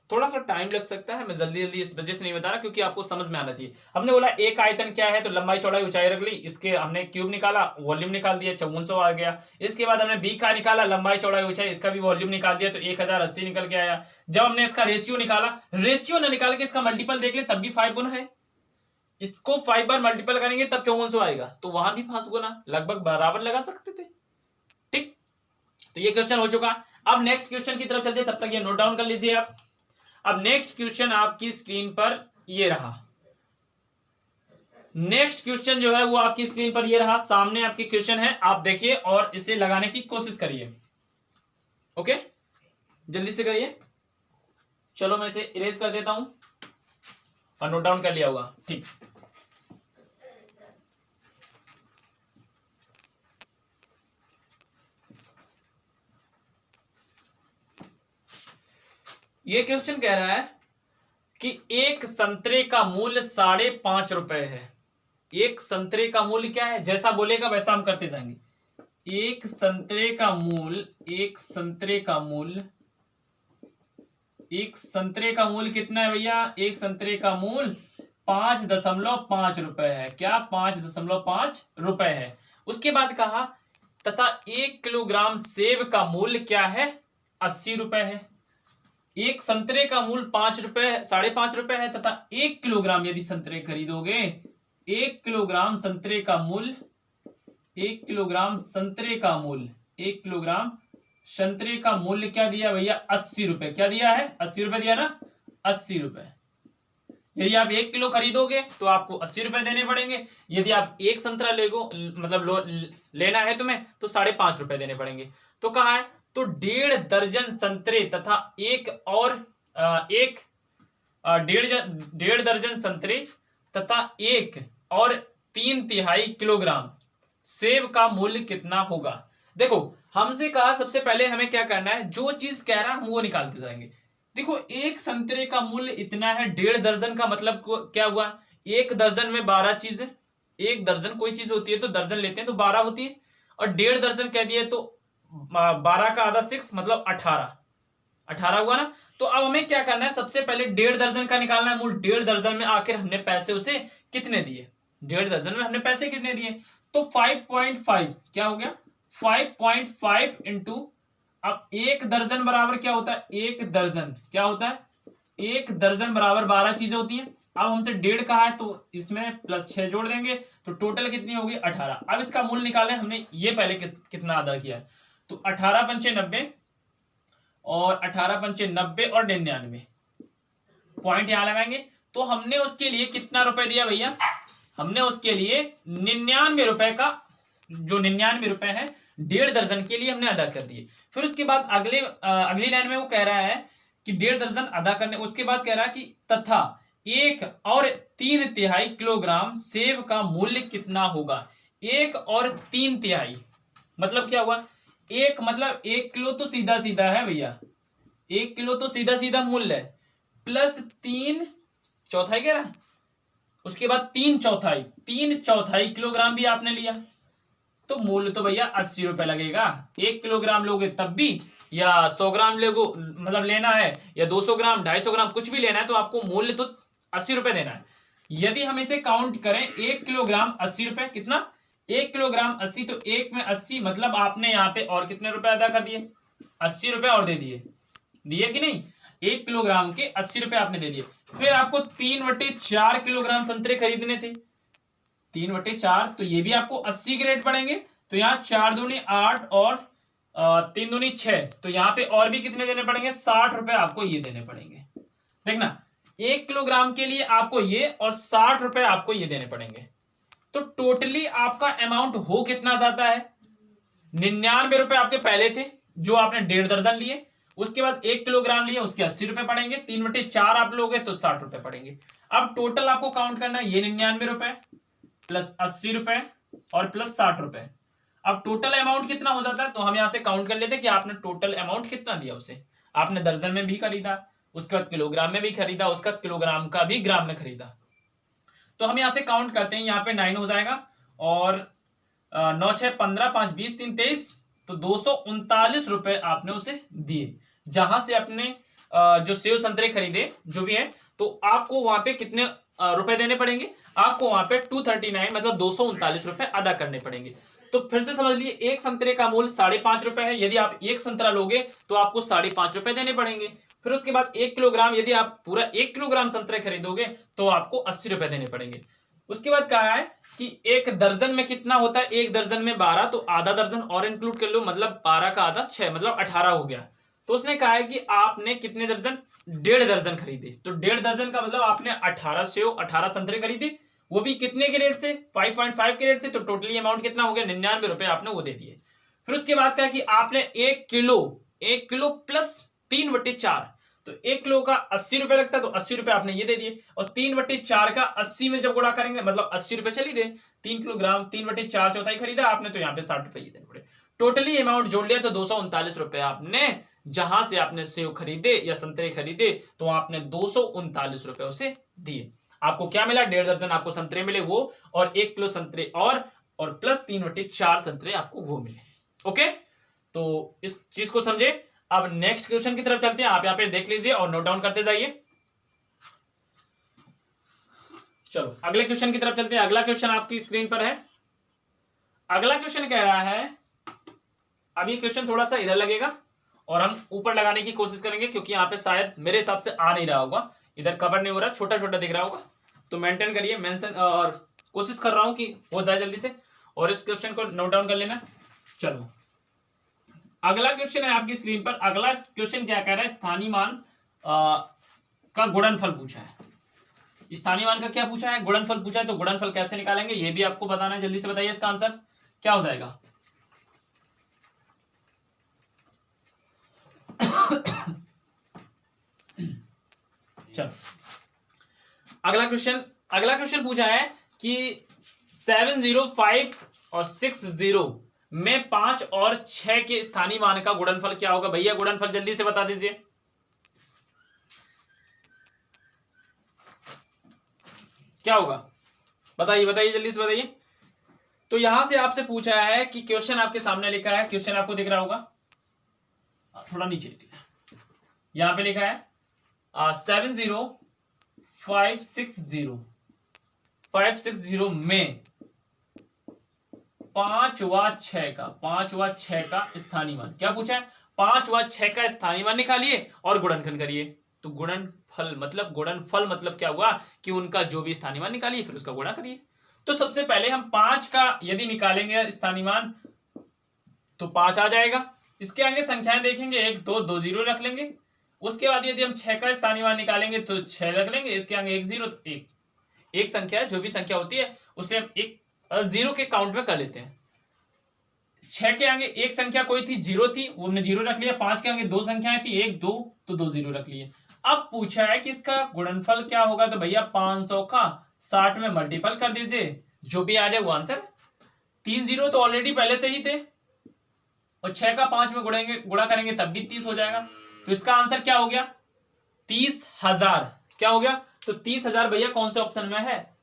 थोड़ा सा टाइम लग सकता है, मैं जल्दी जल्दी इस वजह से नहीं बता रहा क्योंकि आपको समझ में आना चाहिए। हमने बोला एक आयतन क्या है, तो लंबाई चौड़ाई ऊंचाई रख ली, इसके हमने क्यूब निकाला, वॉल्यूम निकाल दिया 5400 आ गया। इसके बाद हमने बी का निकाला, लंबाई चौड़ाई ऊंचाई, इसका भी वॉल्यूम निकाल दिया तो 1080 निकल के आया। जब हमने इसका रेशियो निकाला, रेशियो न निकाल के इसका मल्टीपल देख ले तब भी 5 गुना है। इसको 5 बार मल्टीपल करेंगे तब 5400 आएगा, तो वहां भी 5 गुना, लगभग बराबर लगा सकते थे। ठीक, तो ये क्वेश्चन हो चुका। अब नेक्स्ट क्वेश्चन की तरफ चलते, तब तक ये नोट डाउन कर लीजिए आप। अब नेक्स्ट क्वेश्चन आपकी स्क्रीन पर ये रहा। नेक्स्ट क्वेश्चन जो है वो आपकी स्क्रीन पर ये रहा, सामने आपकी क्वेश्चन है, आप देखिए और इसे लगाने की कोशिश करिए। ओके, जल्दी से करिए। चलो मैं इसे इरेज कर देता हूं और नोट डाउन कर लिया होगा। ठीक, ये क्वेश्चन कह रहा है कि एक संतरे का मूल्य 5.5 रुपए है। एक संतरे का मूल्य क्या है, जैसा बोलेगा वैसा हम करते जाएंगे। एक संतरे का मूल्य, एक संतरे का मूल्य, एक संतरे का मूल्य कितना है भैया? एक संतरे का मूल्य 5.5 रुपए है। क्या 5.5 रुपए है। उसके बाद कहा तथा 1 किलोग्राम सेब का मूल्य क्या है 80 रुपए है। एक संतरे का मूल्य 5 रुपए 5.5 रुपए है तथा 1 किलोग्राम यदि संतरे खरीदोगे, 1 किलोग्राम संतरे का मूल्य, 1 किलोग्राम संतरे का मूल्य, 1 किलोग्राम संतरे का मूल्य क्या दिया भैया 80 रुपए। क्या दिया है 80 रुपए दिया ना, 80 रुपए। यदि आप 1 किलो खरीदोगे तो आपको 80 रुपए देने पड़ेंगे। यदि आप एक संतरा लेना है तुम्हें तो 5.5 रुपए देने पड़ेंगे। तो कहा है तो 1.5 दर्जन संतरे तथा एक 1.5 दर्जन संतरे तथा 1 और 3/3 किलोग्राम सेब का मूल्य कितना होगा। देखो हमसे कहा सबसे पहले हमें क्या करना है, जो चीज कह रहा है हम वो निकालते जाएंगे। देखो एक संतरे का मूल्य इतना है, 1.5 दर्जन का मतलब क्या हुआ, एक दर्जन में 12 चीजें। एक दर्जन कोई चीज होती है तो दर्जन लेते हैं तो 12 होती है, और 1.5 दर्जन कह दिए तो 12 का आधा 6 मतलब 18 हुआ ना। तो अब हमें क्या करना है, सबसे पहले 1.5 दर्जन का निकालना है मूल्य। 1.5 दर्जन में आखिर हमने पैसे उसे कितने दिए, 1.5 दर्जन में हमने पैसे कितने दिए, तो 5.5 क्या हो गया 5.5 इंटू, अब 1 दर्जन बराबर क्या होता है, 1 दर्जन क्या होता है, 1 दर्जन बराबर 12 चीजें होती हैं। अब हमसे 1.5 कहा है तो इसमें +6 जोड़ देंगे तो टोटल कितनी होगी 18। अब इसका मूल्य निकालें, हमने ये पहले कितना अदा किया है, तो 18 पंचे 90 और 18 पंचे 90 और 99 पॉइंट यहां लगाएंगे। तो हमने उसके लिए कितना रुपए दिया भैया, हमने उसके लिए 99 रुपए का, जो 99 रुपए है 1.5 दर्जन के लिए हमने अदा कर दिए। फिर उसके बाद अगली लाइन में वो कह रहा है कि 1.5 दर्जन अदा करने, उसके बाद कह रहा है कि तथा 1 और 3/3 किलोग्राम सेब का मूल्य कितना होगा। 1 और 3/3 मतलब क्या हुआ, एक मतलब 1 किलो तो सीधा सीधा है भैया, 1 किलो तो सीधा सीधा मूल्य है, प्लस 3/4 कह रहा है, उसके बाद 3/4 किलोग्राम भी आपने लिया, तो मूल्य तो भैया 80 रुपए लगेगा। 1 किलोग्राम लोगे तब भी, या 100 ग्राम लोगो मतलब लेना है, या 200 ग्राम 250 ग्राम कुछ भी लेना है, तो आपको मूल्य तो 80 रुपए देना है। यदि हम इसे काउंट करें 1 किलोग्राम 80 रुपए, कितना 1 किलोग्राम 80, तो 1 में 80 मतलब आपने यहाँ पे और कितने रुपए अदा कर दिए, 80 रुपए और दे दिए, दिए कि नहीं, 1 किलोग्राम के 80 रुपए आपने दे दिए। फिर आपको 3/4 किलोग्राम संतरे खरीदने थे, 3/4, तो ये भी आपको 80 के रेट पड़ेंगे, तो यहाँ 4 दूनी 8 और 3 दूनी 6, तो यहाँ पे और भी कितने देने पड़ेंगे, 60 रुपए आपको ये देने पड़ेंगे। देखना 1 किलोग्राम के लिए आपको ये और 60 रुपए आपको ये देने पड़ेंगे, तो टोटली आपका अमाउंट हो कितना जाता है, 99 रुपए आपके पहले थे जो आपने 1.5 दर्जन लिए, उसके बाद 1 किलोग्राम लिए, उसके 80 रुपए पड़ेंगे, 3/4 आप लोगे तो 60 रुपए पड़ेंगे। अब टोटल आपको काउंट करना है, ये 99 रुपए प्लस 80 रुपए और प्लस 60 रुपए। अब टोटल अमाउंट कितना हो जाता है, तो हम यहां से काउंट कर लेते हैं कि आपने टोटल अमाउंट कितना दिया उसे। आपने दर्जन में भी खरीदा, उसके बाद किलोग्राम में भी खरीदा, उसका किलोग्राम का भी ग्राम में खरीदा, तो हम यहां से काउंट करते हैं, यहाँ पे 9 हो जाएगा और 9 6 15 5 20 3 23, तो 239 रुपए आपने उसे दिए। जहां से अपने जो सेव संतरे खरीदे जो भी है, तो आपको वहां पे कितने रुपए देने पड़ेंगे, आपको वहां पे 239 मतलब 239 रुपए अदा करने पड़ेंगे। तो फिर से समझ लिए, एक संतरे का मूल्य 5.5 रुपए है, यदि आप एक संतरा लोगे तो आपको 5.5 रुपए देने पड़ेंगे। फिर उसके बाद 1 किलोग्राम, यदि आप पूरा 1 किलोग्राम संतरे खरीदोगे तो आपको 80 रुपए देने पड़ेंगे। उसके बाद कहा है कि एक दर्जन में कितना होता है, एक दर्जन में 12, तो आधा दर्जन और इंक्लूड कर लो, मतलब 12 का आधा 6 मतलब 18 हो गया। तो उसने कहा है कि आपने कितने दर्जन, 1.5 दर्जन खरीदे, तो 1.5 दर्जन का मतलब आपने 18 सेव 18 संतरे खरीदे, वो भी कितने के रेट से, 5.5 के रेट से, तो टोटली अमाउंट कितना हो गया, 99 रुपए आपने वो दे दिए। फिर उसके बाद कहा कि आपने 1 किलो प्लस 3/4, तो 1 किलो का 80 रुपए लगता है, तो 80 रुपए आपने ये दे दिए, और 3/4 का 80 में जब गुणा करेंगे मतलब 80 रुपए चली रहे, 3 किलोग्राम 3/4 चौथाई खरीदा आपने, तो यहाँ पे 60 रुपए ये देने पड़े। टोटली अमाउंट जोड़ लिया तो 239 रुपए आपने, जहां से आपने सेव खरीदे या संतरे खरीदे, तो आपने 239 रुपए उसे दिए। आपको क्या मिला, 1.5 दर्जन आपको संतरे मिले वो, और 1 किलो संतरे और प्लस 3/4 संतरे आपको वो मिले। ओके, तो इस चीज को समझे। अब नेक्स्ट क्वेश्चन की तरफ चलते हैं, आप यहाँ पे देख लीजिए और नोट डाउन करते जाइए। चलो अगले क्वेश्चन की तरफ चलते हैं। अगला क्वेश्चन आपकी स्क्रीन पर है। अगला क्वेश्चन कह रहा है, अब ये क्वेश्चन थोड़ा सा इधर लगेगा और हम ऊपर लगाने की कोशिश करेंगे, क्योंकि यहाँ पे शायद मेरे हिसाब से आ नहीं रहा होगा, इधर कवर नहीं हो रहा, छोटा छोटा दिख रहा होगा, तो मेंटेन करिए, मेंशन, और कोशिश कर रहा हूं कि हो जाए जल्दी से, और इस क्वेश्चन को नोट डाउन कर लेना। चलो अगला क्वेश्चन है आपकी स्क्रीन पर। अगला क्वेश्चन क्या कह रहा है, स्थानीय मान का गुणनफल पूछा है। स्थानीय मान का क्या पूछा है, गुणनफल पूछा है, तो गुणनफल कैसे निकालेंगे ये भी आपको बताना है। जल्दी से बताइए इसका आंसर क्या हो जाएगा। चलो अगला क्वेश्चन पूछा है कि 705 और 60 में 5 और 6 के स्थानीय मान का गुणनफल क्या होगा। भैया गुणनफल जल्दी से बता दीजिए। क्या होगा, बताइए बताइए जल्दी से बताइए। तो यहां से आपसे पूछा है कि क्वेश्चन आपके सामने लिखा है, क्वेश्चन आपको दिख रहा होगा, थोड़ा नीचे लिखा है, यहां पे लिखा है 560 में 5 व 6 का स्थानीय मान क्या पूछा है, 5 व 6 का स्थानीय मान निकालिए और गुणनखंड करिए। तो गुणनफल मतलब क्या हुआ कि उनका जो भी स्थानीय मान निकालिए फिर उसका गुणा करिए। तो सबसे पहले हम 5 का यदि निकालेंगे स्थानीय मान तो 5 आ जाएगा, इसके आगे संख्याएं देखेंगे 1 2 2 0 रख लेंगे। उसके बाद यदि हम 6 का स्थानीय मान निकालेंगे तो 6 रख लेंगे, इसके आगे 1 0 तो 1 एक संख्या है, जो भी संख्या होती है उसे हम एक 0 के काउंट में कर लेते हैं। 6 के आगे एक संख्या कोई थी 0 थी, वो हमने 0 रख लिया। 5 के आगे 2 संख्याएं थी 1 2 तो 2 0 रख लिए। अब पूछा है कि इसका गुणनफल क्या होगा, तो भैया 500 का 60 में मल्टीपल कर दीजिए, जो भी आ जाए वो आंसर। 3 जीरो तो ऑलरेडी पहले से ही थे, और 6 का 5 में गुणा करेंगे तब भी 30 हो जाएगा। तो इसका आंसर क्या हो गया, 30,000। क्या हो गया, तो 30,000 भैया कौन से ऑप्शन में है,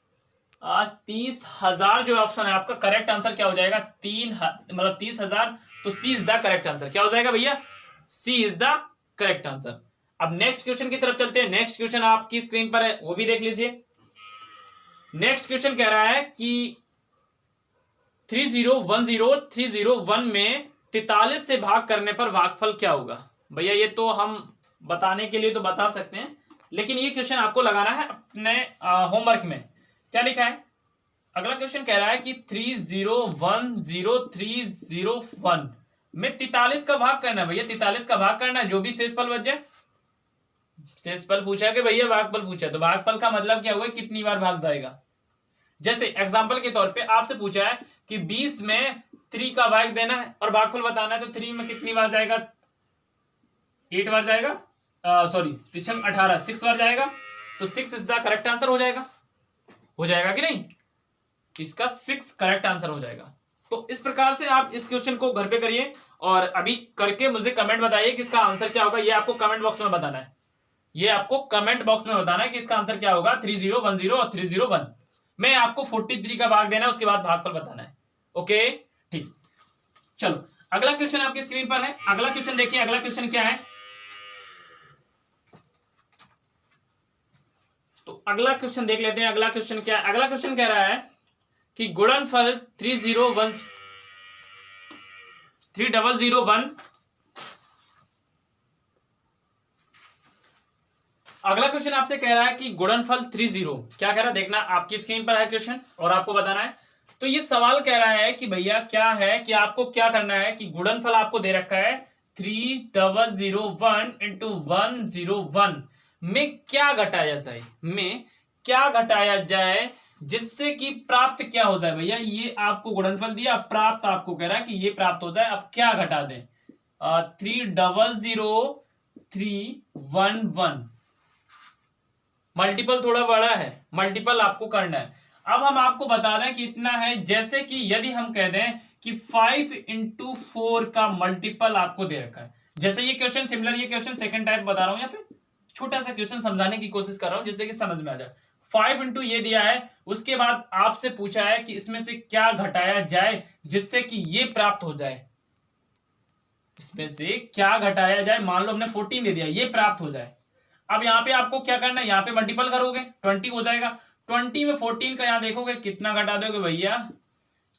30,000 जो ऑप्शन है आपका, करेक्ट आंसर क्या हो जाएगा, 30,000। तो सी इज द करेक्ट आंसर। क्या हो जाएगा भैया, सी इज द करेक्ट आंसर। अब नेक्स्ट क्वेश्चन की तरफ चलते हैं। नेक्स्ट क्वेश्चन आपकी स्क्रीन पर है, वो भी देख लीजिए। नेक्स्ट क्वेश्चन कह रहा है कि 3010 में 43 से भाग करने पर भागफल क्या होगा। भैया ये तो हम बताने के लिए तो बता सकते हैं, लेकिन ये क्वेश्चन आपको लगाना है अपने होमवर्क में। क्या लिखा है, अगला क्वेश्चन कह रहा है कि 3010 में 43 का भाग करना है। भैया 43 का भाग करना है, जो भी शेषफल बच जाए। शेषफल पूछा कि भैया भागफल पूछा, तो भागफल का मतलब क्या हुआ, कितनी बार भाग जाएगा। जैसे एग्जांपल के तौर पे आपसे पूछा है कि 20 में 3 का भाग देना है और भागफल बताना है, तो 3 में कितनी बार जाएगा, 8 बार जाएगा, सॉरी 18 6 बार जाएगा। तो 6 इज द करेक्ट आंसर हो जाएगा कि नहीं, इसका 6 करेक्ट आंसर हो जाएगा। तो इस प्रकार से आप इस क्वेश्चन को घर पे करिए और अभी करके मुझे कमेंट बताइए कि इसका आंसर क्या होगा। ये आपको कमेंट बॉक्स में बताना है, ये आपको कमेंट बॉक्स में बताना है कि इसका आंसर क्या होगा। 3010 और 301 में आपको 43 का भाग देना है, उसके बाद भागफल बताना है। ओके ठीक, चलो अगला क्वेश्चन आपकी स्क्रीन पर है। अगला क्वेश्चन देखिए, अगला क्वेश्चन क्या है, तो अगला क्वेश्चन देख लेते हैं। अगला क्वेश्चन क्या है, अगला क्वेश्चन कह रहा है कि गुणनफल 3001 अगला क्वेश्चन आपसे कह रहा है कि गुणनफल 30 क्या कह रहा है, देखना आपकी स्क्रीन पर है क्वेश्चन और आपको बताना है। तो ये सवाल कह रहा है कि भैया क्या है कि आपको क्या करना है कि गुणनफल आपको दे रखा है 3001 इंटू 101 में क्या घटाया जाए, जिससे कि प्राप्त क्या हो जाए। भैया ये आपको गुणनफल दिया, प्राप्त आपको कह रहा है कि ये प्राप्त हो जाए। अब क्या घटा दें, 300311 मल्टीपल थोड़ा बड़ा है, मल्टीपल आपको करना है। अब हम आपको बता दें कि इतना है, जैसे कि यदि हम कह दें कि 5 इंटू 4 का मल्टीपल आपको दे रखा है। जैसे ये क्वेश्चन सिमिलर, ये क्वेश्चन सेकंड टाइप बता रहा हूं, यहाँ पे छोटा सा क्वेश्चन समझाने की कोशिश कर रहा हूं जिससे कि समझ में आ जाए। 5 इंटू ये दिया है, उसके बाद आपसे पूछा है कि इसमें से क्या घटाया जाए जिससे कि ये प्राप्त हो जाए। इसमें से क्या घटाया जाए, मान लो हमने 14 दे दिया, ये प्राप्त हो जाए। अब यहाँ पे आपको क्या करना है, यहाँ पे मल्टीपल करोगे 20 हो जाएगा। 20 में 14 का यहाँ देखोगे कितना घटा दोगे भैया,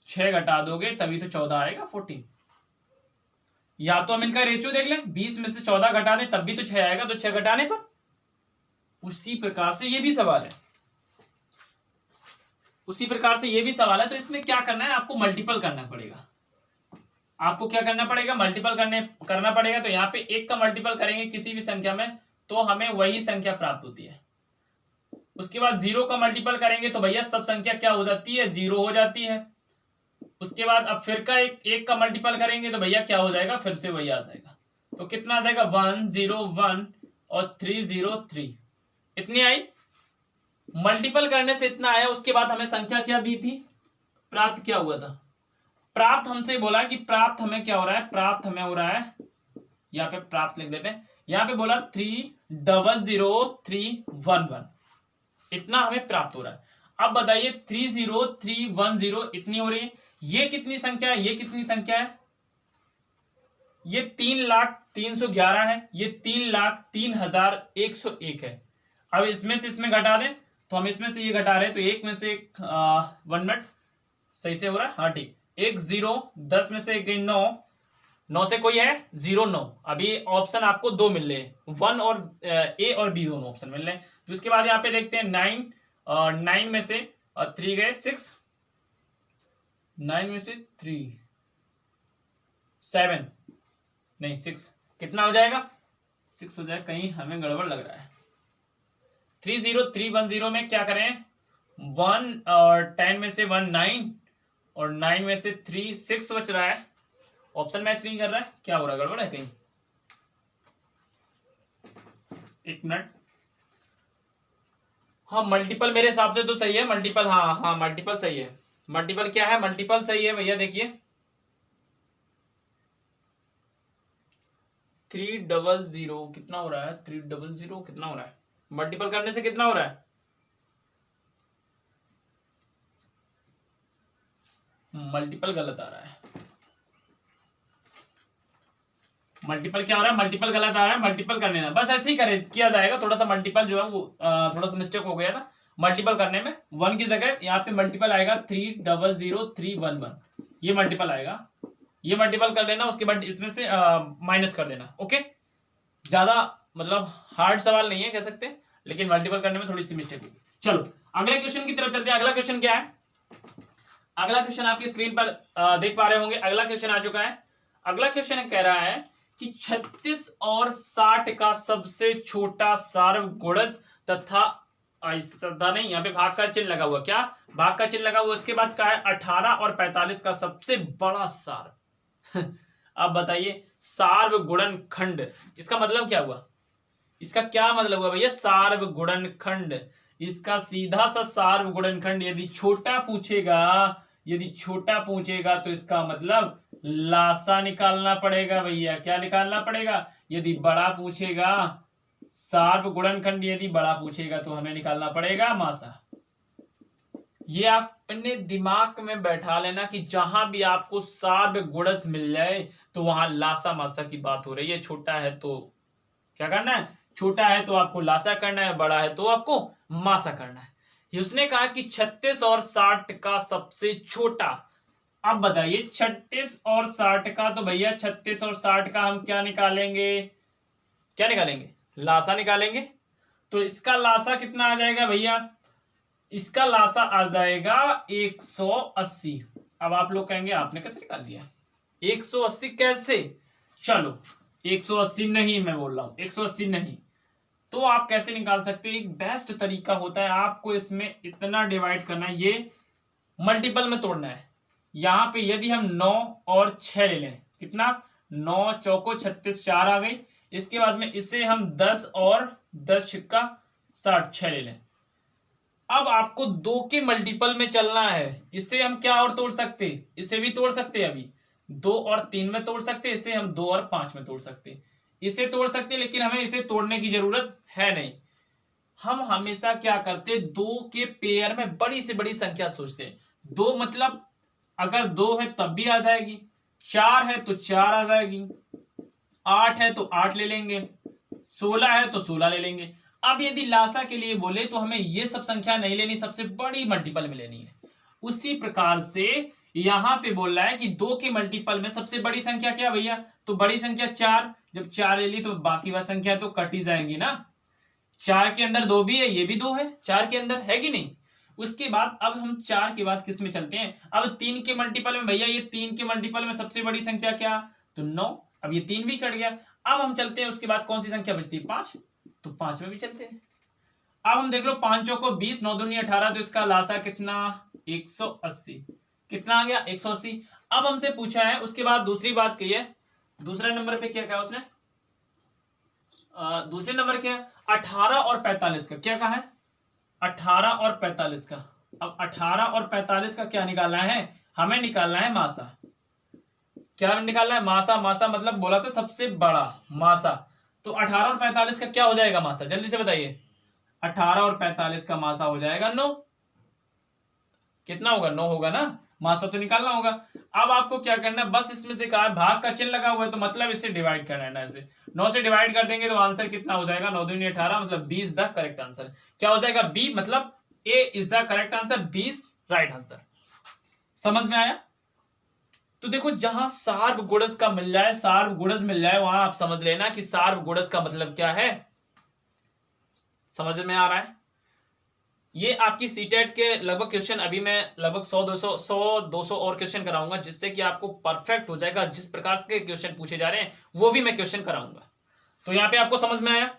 6 घटा दोगे तभी तो 14 आएगा 14। या तो हम इनका रेशियो देख लें, 20 में से 14 घटा दें तब भी तो 6 आएगा, तो 6 घटाने पर। उसी प्रकार से ये भी सवाल है, तो इसमें क्या करना है, आपको मल्टीपल करना पड़ेगा। आपको क्या करना पड़ेगा, मल्टीपल करना पड़ेगा। तो यहाँ पे 1 का मल्टीपल करेंगे किसी भी संख्या में तो हमें वही संख्या प्राप्त होती है। उसके बाद 0 का मल्टीपल करेंगे तो भैया सब संख्या क्या हो जाती है, 0 हो जाती है। उसके बाद अब फिर का एक का मल्टीपल करेंगे तो भैया क्या हो जाएगा, फिर से वही आ जाएगा। तो कितना आ जाएगा, 101 और 303, इतनी आई। मल्टीपल करने से इतना आया, उसके बाद हमें संख्या क्या दी थी, प्राप्त क्या हुआ था। प्राप्त हमसे बोला कि प्राप्त हमें क्या हो रहा है, प्राप्त हमें हो रहा है, यहाँ पे प्राप्त लिख देते हैं, यहाँ पे बोला 300311, इतना हमें प्राप्त हो रहा है। अब बताइए 30310 इतनी हो रही है, ये कितनी संख्या है, ये कितनी संख्या है, ये 3,03,11 है, ये 3,03,101 है। अब इसमें से इसमें घटा दें तो हम इसमें से ये घटा रहे हैं, तो एक में से 1 मिनट सही से हो रहा है, हाँ ठीक, 1 0, 10 में से 1 गई 9, 9 से कोई है 0 9। अभी ऑप्शन आपको 2 मिल रहे हैं, 1 और ए और बी दोनों ऑप्शन मिल रहे हैं। तो इसके बाद यहाँ पे देखते हैं 9 में से 3 गए 6, 9 में से 3 7 नहीं 6, कितना हो जाएगा, 6 हो जाएगा, कहीं हमें गड़बड़ लग रहा है। 30310 में क्या करें, 1 और 10 में से 1 9 और 9 में से 3 6 बच रहा है, ऑप्शन मैच नहीं कर रहा है, क्या हो रहा है, गड़बड़ है कहीं, 1 मिनट। हाँ मल्टीपल मेरे हिसाब से तो सही है, मल्टीपल, हाँ हाँ मल्टीपल सही है। मल्टीपल क्या है, मल्टीपल सही है भैया। देखिए 300 कितना हो रहा है, 300 कितना हो रहा है, मल्टीपल करने से कितना हो रहा है, मल्टीपल गलत आ रहा है। मल्टीपल क्या हो रहा है, मल्टीपल गलत आ रहा है, मल्टीपल करने ना, बस ऐसे ही करे किया जाएगा। थोड़ा सा मल्टीपल जो है वो थोड़ा सा मिस्टेक हो गया था मल्टीपल करने में। 1 की जगह यहाँ पे मल्टीपल आएगा 300311, ये मल्टीपल आएगा, ये मल्टीपल कर लेना, उसके बाद इसमें से माइनस कर देना। ओके, ज्यादा मतलब हार्ड सवाल नहीं है कह सकते, लेकिन मल्टीपल करने में थोड़ी सी मिस्टेक होगी। चलो अगले क्वेश्चन की तरफ चलते हैं। अगला क्वेश्चन क्या है, अगला क्वेश्चन आपकी स्क्रीन पर देख पा रहे होंगे। अगला क्वेश्चन आ चुका है। अगला क्वेश्चन कह रहा है कि 36 और 60 का सबसे छोटा सार्वगुणज तथा नहीं, यहाँ पे भाग का चिन्ह लगा हुआ, क्या भाग का चिन्ह लगा हुआ, उसके बाद कहा है 18 और 45 का सबसे बड़ा सार्व अब बताइए सार्वगुणनखंड, इसका मतलब क्या हुआ, इसका क्या मतलब हुआ भैया, सार्वगुणनखंड। इसका सीधा सा सार्वगुणनखंड यदि छोटा पूछेगा, यदि छोटा पूछेगा तो इसका मतलब लासा निकालना पड़ेगा भैया। क्या निकालना पड़ेगा, यदि बड़ा पूछेगा सार्वगुणनखंड, यदि बड़ा पूछेगा तो हमें निकालना पड़ेगा मासा। ये आप अपने दिमाग में बैठा लेना कि जहां भी आपको सार्वगुणज मिल जाए तो वहां लासा मासा की बात हो रही है। छोटा है तो क्या करना है, छोटा है तो आपको लासा करना है, बड़ा है तो आपको मासा करना है। उसने कहा कि 36 और 60 का सबसे छोटा। अब बताइए 36 और 60 का, तो भैया 36 और 60 का हम क्या निकालेंगे, क्या निकालेंगे, लासा निकालेंगे। तो इसका लासा कितना आ जाएगा भैया, इसका लासा आ जाएगा 180। अब आप लोग कहेंगे आपने कैसे निकाल दिया 180 कैसे, चलो 180 नहीं, मैं बोल रहा हूं 180 नहीं, तो आप कैसे निकाल सकते हैं। एक बेस्ट तरीका होता है, आपको इसमें इतना डिवाइड करना है, ये मल्टीपल में तोड़ना है। यहां पे यदि हम 9 और 6 ले लें, कितना 9 चौको 36, 4 आ गई। इसके बाद में इसे हम 10 और 10 छिक्का 60, 6 ले लें। अब आपको 2 के मल्टीपल में चलना है। इसे हम क्या और तोड़ सकते, इसे भी तोड़ सकते हैं, अभी 2 और 3 में तोड़ सकते, इसे हम 2 और 5 में तोड़ सकते, इसे तोड़ सकते, लेकिन हमें इसे तोड़ने की जरूरत है नहीं। हम हमेशा क्या करते, 2 के पेयर में बड़ी से बड़ी संख्या सोचते हैं। 2 मतलब अगर 2 है तब भी आ जाएगी, 4 है तो 4 आ जाएगी, 8 है तो 8 ले लेंगे, 16 है तो 16 ले लेंगे। अब यदि लासा के लिए बोले तो हमें ये सब संख्या नहीं लेनी, सबसे बड़ी मल्टीपल में लेनी है। उसी प्रकार से यहां पे बोल रहा है कि 2 के मल्टीपल में सबसे बड़ी संख्या क्या भैया, तो बड़ी संख्या 4, जब 4 ले ली तो बाकी वह संख्या तो कट ही जाएंगी ना। 4 के अंदर 2 भी है, ये भी 2 है 4 के अंदर, है कि नहीं। उसके बाद अब हम 4 के बाद किस में चलते हैं, अब 3 के मल्टीपल में, भैया ये 3 के मल्टीपल में सबसे बड़ी संख्या क्या, तो 9, अब ये 3 भी कट गया। अब हम चलते हैं, उसके बाद कौन सी संख्या बचती है, 5, तो 5 में भी चलते हैं। अब हम देख लो 5 चौको 20, 9 दूनी 18, तो इसका लासा कितना 180, कितना आ गया 180। अब हमसे पूछा है, उसके बाद दूसरी बात कही है, दूसरे नंबर पे क्या कहा उसने, दूसरे नंबर क्या है 18 और 45 का, क्या कहा है 18 और 45 का। अब 18 और 45 का क्या निकालना है, हमें निकालना है मासा। क्या निकालना है, मासा। मासा मतलब बोला था सबसे बड़ा मासा। तो 18 और 45 का क्या हो जाएगा मासा, जल्दी से बताइए। 18 और 45 का मासा हो जाएगा 9, कितना होगा 9 होगा ना, मासा तो निकालना होगा। अब आपको क्या करना है, बस इसमें से कहा है भाग का चिन्ह लगा हुआ है, तो मतलब इससे डिवाइड करना है ना, इसे 9 से डिवाइड कर देंगे तो आंसर कितना हो जाएगा, 9 दूनी 18, मतलब 20 द करेक्ट आंसर। क्या हो जाएगा, बी, मतलब A is the correct answer, 20 right answer. समझ में आया। तो देखो जहां सार्वगुणज का मिल जाए, सार्वगुणज मिल जाए, वहां आप समझ लेना कि सार्वगुणज का मतलब क्या है। समझ में आ रहा है। ये आपकी सीटेट के लगभग क्वेश्चन, अभी मैं लगभग 100-200 और क्वेश्चन कराऊंगा, जिससे कि आपको परफेक्ट हो जाएगा। जिस प्रकार के क्वेश्चन पूछे जा रहे हैं वो भी मैं क्वेश्चन कराऊंगा। तो यहाँ पे आपको समझ में आया,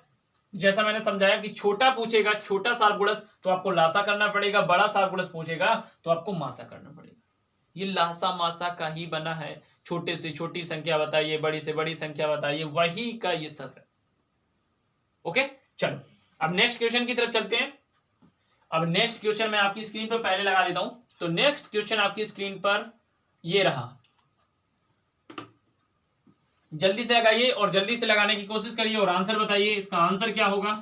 जैसा मैंने समझाया कि छोटा पूछेगा, छोटा सार्वगुणज तो आपको लासा करना पड़ेगा, बड़ा सार्वगुणज पूछेगा तो आपको मासा करना पड़ेगा। ये लासा मासा का ही बना है, छोटे से छोटी संख्या बताइए, बड़ी से बड़ी संख्या बताइए, वही का ये सब है। ओके, चलो अब नेक्स्ट क्वेश्चन की तरफ चलते हैं। अब नेक्स्ट क्वेश्चन मैं आपकी स्क्रीन पर पहले लगा देता हूं। तो नेक्स्ट क्वेश्चन आपकी स्क्रीन पर ये रहा, जल्दी से लगाइए और जल्दी से लगाने की कोशिश करिए और आंसर बताइए। इसका आंसर क्या होगा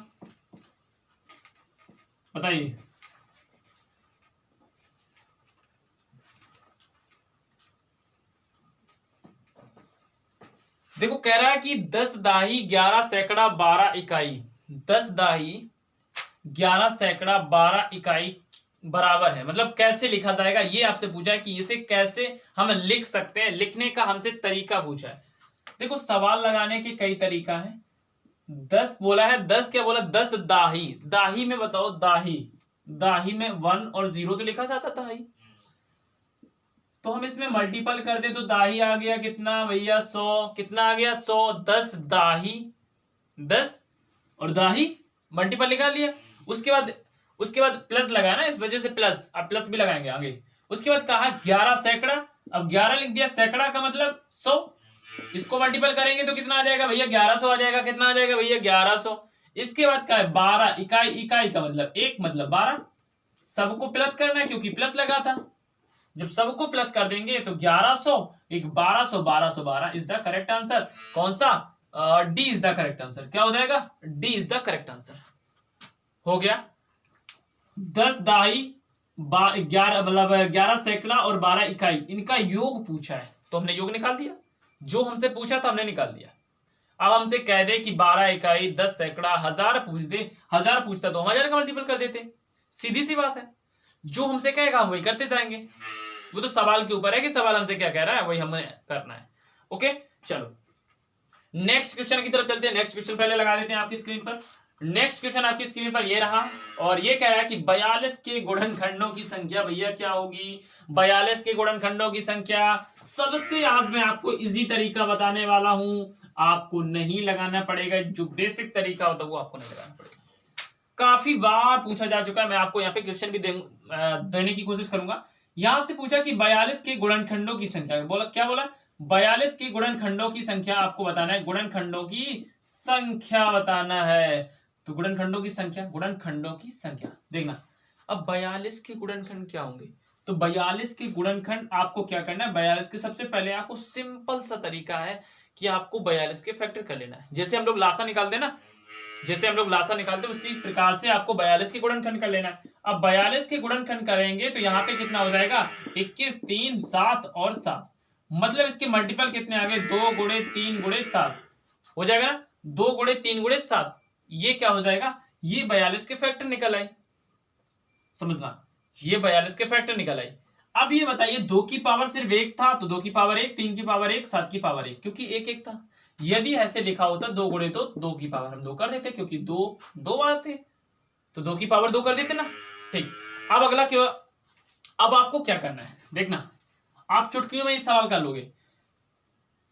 बताइए। देखो कह रहा है कि 10 दाही 11 सैकड़ा 12 इकाई, 10 दाही 11 सैकड़ा 12 इकाई बराबर है, मतलब कैसे लिखा जाएगा ये आपसे पूछा है कि इसे कैसे हम लिख सकते हैं, लिखने का हमसे तरीका पूछा है। देखो सवाल लगाने के कई तरीका है। 10 बोला है, 10 क्या बोला, 10 दाही, दाही में बताओ, दाही, दाही में 1 और 0 तो लिखा जाता दाही, तो हम इसमें मल्टीपल कर दे तो दाही आ गया कितना भैया 100, कितना आ गया 100, 10 दाही 10 और दाही मल्टीपल निकाल लिया। उसके बाद प्लस लगाया ना, इस वजह से प्लस, अब प्लस भी लगाएंगे आगे। उसके बाद कहा 11 सैकड़ा, अब 11 लिख दिया, सैकड़ा का मतलब 100, इसको मल्टीपल करेंगे तो कितना आ जाएगा भैया 1100 आ जाएगा, कितना आ जाएगा भैया 1100। इसके बाद क्या है 12 इकाई, इकाई का मतलब 1 मतलब 12, सबको प्लस करना है क्योंकि प्लस लगा था, जब सबको प्लस कर देंगे तो 1100 एक 1200, 1212 इज द करेक्ट आंसर। कौन सा, D is the correct answer. क्या हो जाएगा, D is the correct answer. हो गया 10 दाही 11 मतलब 11 सैकड़ा और 12 इकाई, इनका योग पूछा है तो हमने योग निकाल दिया, जो हमसे पूछा था हमने निकाल दिया। अब हमसे कह दे कि 12 इकाई 10 सैकड़ा 1000 पूछ दे, 1000 पूछता तो हम 1000 का मल्टीपल कर देते, सीधी सी बात है। जो हमसे कहेगा वही करते जाएंगे, वो तो सवाल के ऊपर है कि सवाल हमसे क्या कह रहा है वही हमें करना है। ओके चलो नेक्स्ट क्वेश्चन की तरफ चलते हैं। नेक्स्ट क्वेश्चन पहले लगा देते हैं आपकी स्क्रीन पर। नेक्स्ट क्वेश्चन आपकी स्क्रीन पर ये रहा और ये कह रहा है कि 42 के गुणनखंडों की संख्या भैया क्या होगी, 42 के गुणनखंडों की संख्या। सबसे आज मैं आपको इजी तरीका बताने वाला हूं, आपको नहीं लगाना पड़ेगा, जो बेसिक तरीका होता है वो आपको नहीं लगाना पड़ेगा। काफी बार पूछा जा चुका है, मैं आपको यहाँ पे क्वेश्चन भी देने की कोशिश करूंगा। यहां से पूछा कि 42 के गुणनखंडों की संख्या, बोला क्या बोला 42 के गुणनखंडों की संख्या आपको बताना है, गुणनखंडों की संख्या बताना है। तो गुणनखंडों की संख्या, गुणनखंडों की संख्या देखना। अब 42 के गुणनखंड क्या होंगे, तो 42 के गुणनखंड आपको क्या करना है, 42 के सबसे पहले आपको सिंपल सा तरीका है कि आपको 42 के फैक्टर कर लेना है। जैसे हम लोग लासा निकालते हैं ना, जैसे हम लोग लासा निकालते हैं उसी प्रकार से आपको 42 के गुणनखंड कर लेना है। अब 42 के गुणनखंड करेंगे तो यहाँ पे कितना हो जाएगा 21, 3, 7 और 7, मतलब इसके मल्टीपल कितने आ गए 2 गुणे 3 गुणे 7 हो जाएगा ना, 2 गुणे 3 गुणे 7, ये क्या हो जाएगा, ये 42 के फैक्टर निकल आए। समझना, ये 42 के फैक्टर निकल आए। अब ये बताइए 2 की पावर सिर्फ 1 था तो 2 की पावर 1, 3 की पावर 1, 7 की पावर 1, क्योंकि 1 1 था। यदि ऐसे लिखा होता 2 गुणे तो 2 की पावर हम 2 कर देते, क्योंकि 2 बार थे तो 2 की पावर 2 कर देते ना। ठीक, अब अगला क्यों, अब आपको क्या करना है देखना, आप चुटकियों में इस सवाल कर लोगे।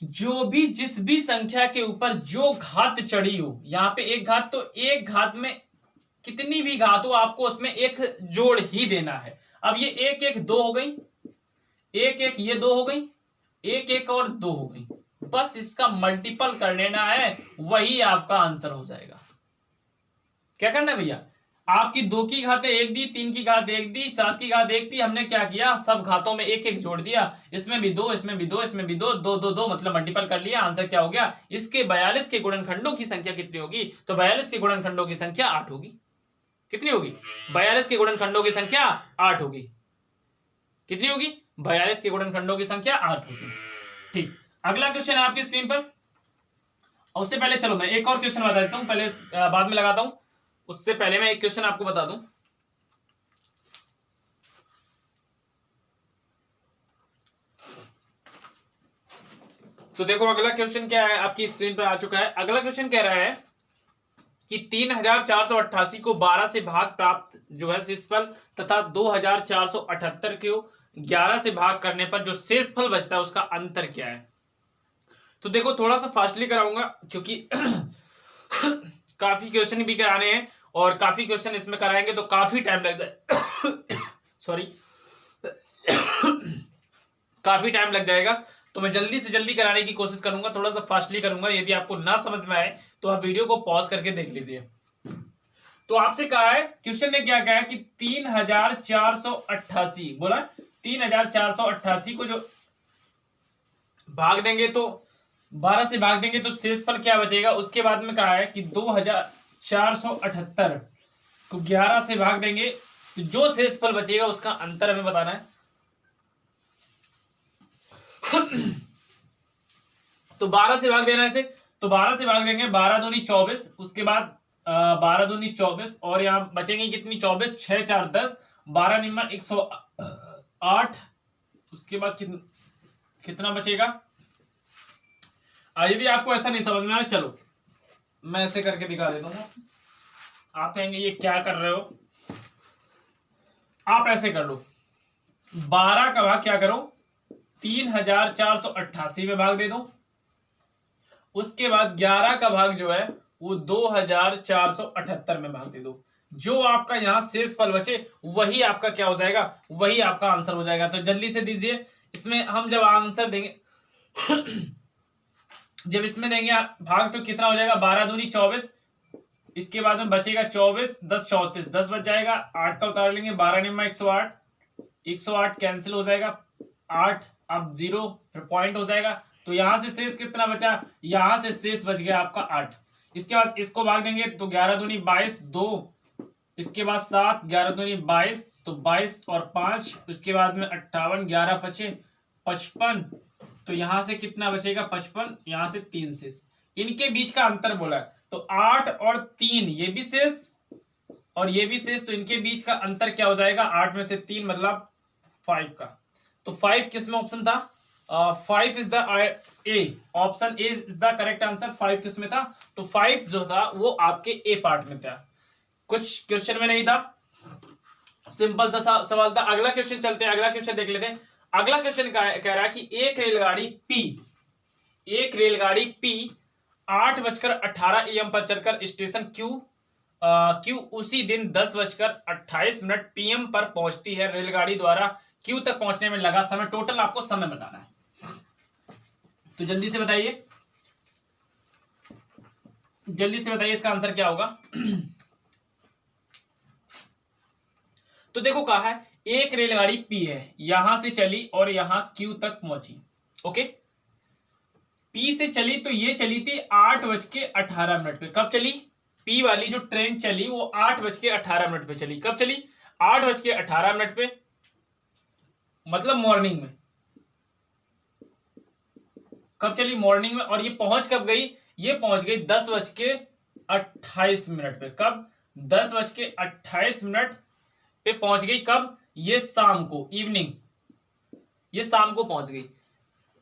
जो भी जिस भी संख्या के ऊपर जो घात चढ़ी हो, यहाँ पे एक घात, तो एक घात में कितनी भी घात हो आपको उसमें एक जोड़ ही देना है। अब ये 1 1 2 हो गई, 1 1 ये 2 हो गई, 1 1 और 2 हो गई, बस इसका मल्टीपल कर लेना है, वही आपका आंसर हो जाएगा। क्या करना है भैया, आपकी 2 की घातें 1 दी, 3 की घात 1 दी, 7 की घात 1 दी, हमने क्या किया सब घातों में 1 1 जोड़ दिया, इसमें भी 2, इसमें भी 2, इसमें भी 2, 2 2 2 मतलब मल्टीपल कर लिया। आंसर क्या हो गया, इसके 42 के गुणनखंडों की संख्या कितनी होगी, तो 42 के गुणनखंडों की संख्या 8 होगी। कितनी होगी, 42 के गुणनखंडों की संख्या 8 होगी। कितनी होगी, 42 के गुणनखंडों की संख्या 8 होगी। ठीक, अगला क्वेश्चन है आपकी स्क्रीन पर। उससे पहले चलो मैं एक और क्वेश्चन बता देता हूं, पहले बाद में लगाता हूं, उससे पहले मैं एक क्वेश्चन आपको बता दूं। तो देखो अगला क्वेश्चन क्या है, आपकी स्क्रीन पर आ चुका है। अगला क्वेश्चन कह रहा है कि 3488 को 12 से भाग प्राप्त जो है शेषफल तथा 2478 को 11 से भाग करने पर जो शेषफल बचता है उसका अंतर क्या है। तो देखो थोड़ा सा फास्टली कराऊंगा क्योंकि काफी क्वेश्चन भी कराने हैं और काफी क्वेश्चन इसमें कराएंगे तो काफी टाइम लग जाए सॉरी काफी टाइम लग जाएगा, तो मैं जल्दी से जल्दी कराने की कोशिश करूंगा, थोड़ा सा फास्टली करूंगा। यदि आपको ना समझ में आए तो आप वीडियो को पॉज करके देख लीजिए। तो आपसे कहा है, क्वेश्चन ने क्या कहा है कि 3488 बोला, 3488 को जो भाग देंगे तो 12 से भाग देंगे तो शेषफल क्या बचेगा। उसके बाद में कहा है कि 2478 को 11 से भाग देंगे तो जो शेषफल बचेगा उसका अंतर हमें बताना है। तो 12 से भाग देना है इसे, तो 12 से भाग देंगे, 12 दूनी 24, उसके बाद 12 दूनी 24 और यहाँ बचेंगे कितनी 24, 6 4 10, 12 निम्मा 108, उसके बाद कितना बचेगा। यदि आपको ऐसा नहीं समझ में आ रहा, चलो मैं ऐसे करके दिखा देता हूँ। आप कहेंगे ये क्या कर रहे हो, आप ऐसे कर लो, 12 का भाग क्या करो 3488 में भाग दे दो, उसके बाद 11 का भाग जो है वो 2478 में भाग दे दो। जो आपका यहां शेषफल बचे वही आपका क्या हो जाएगा, वही आपका आंसर हो जाएगा। तो जल्दी से दीजिए, इसमें हम जब आंसर देंगे जब इसमें देंगे भाग तो कितना हो जाएगा, 12 दूनी 24, इसके बाद में बचेगा 24, 10 34, 10 बच जाएगा, 8 का उतार लेंगे, 12 निम्मा 108, 108 कैंसिल हो जाएगा, 8 अब 0 फिर पॉइंट हो जाएगा। तो यहां से शेष कितना बचा, यहां से शेष बच गया आपका 8। इसके बाद इसको भाग देंगे तो 11 दूनी 22, 2, इसके बाद 7, 11 दूनी 22, तो 22 और 5, उसके बाद में 58, 11 बचे 55, तो यहां से कितना बचेगा 55, यहां से 3 शेष, इनके बीच का अंतर बोला है। तो 8 और 3 ये भी शेष और ये भी शेष, तो इनके बीच का अंतर क्या हो जाएगा, 8 में से 3 मतलब 5 का। तो 5 किस में ऑप्शन था, 5 is the A, option A is the correct answer. 5 किस में था, तो 5 जो था वो आपके ए पार्ट में था, कुछ क्वेश्चन में नहीं था, सिंपल सा सवाल था। अगला क्वेश्चन चलते हैं, अगला क्वेश्चन देख लेते हैं। अगला क्वेश्चन कह रहा है कि एक रेलगाड़ी पी 8:18 AM पर चलकर स्टेशन क्यू उसी दिन 10:28 PM पर पहुंचती है। रेलगाड़ी द्वारा क्यू तक पहुंचने में लगा समय, टोटल आपको समय बताना है। तो जल्दी से बताइए इसका आंसर क्या होगा। तो देखो कहा है एक रेलगाड़ी पी है, यहां से चली और यहां क्यू तक पहुंची। ओके, पी से चली तो ये चली थी 8:18 पे। कब चली, पी वाली जो ट्रेन चली वो 8:18 पे चली। कब चली, 8:18 पे, मतलब मॉर्निंग में। कब चली, मॉर्निंग में। और ये पहुंच कब गई, ये पहुंच गई 10:28 पे। कब, 10:28 पे पहुंच गई। कब, ये शाम को, इवनिंग, ये शाम को पहुंच गई।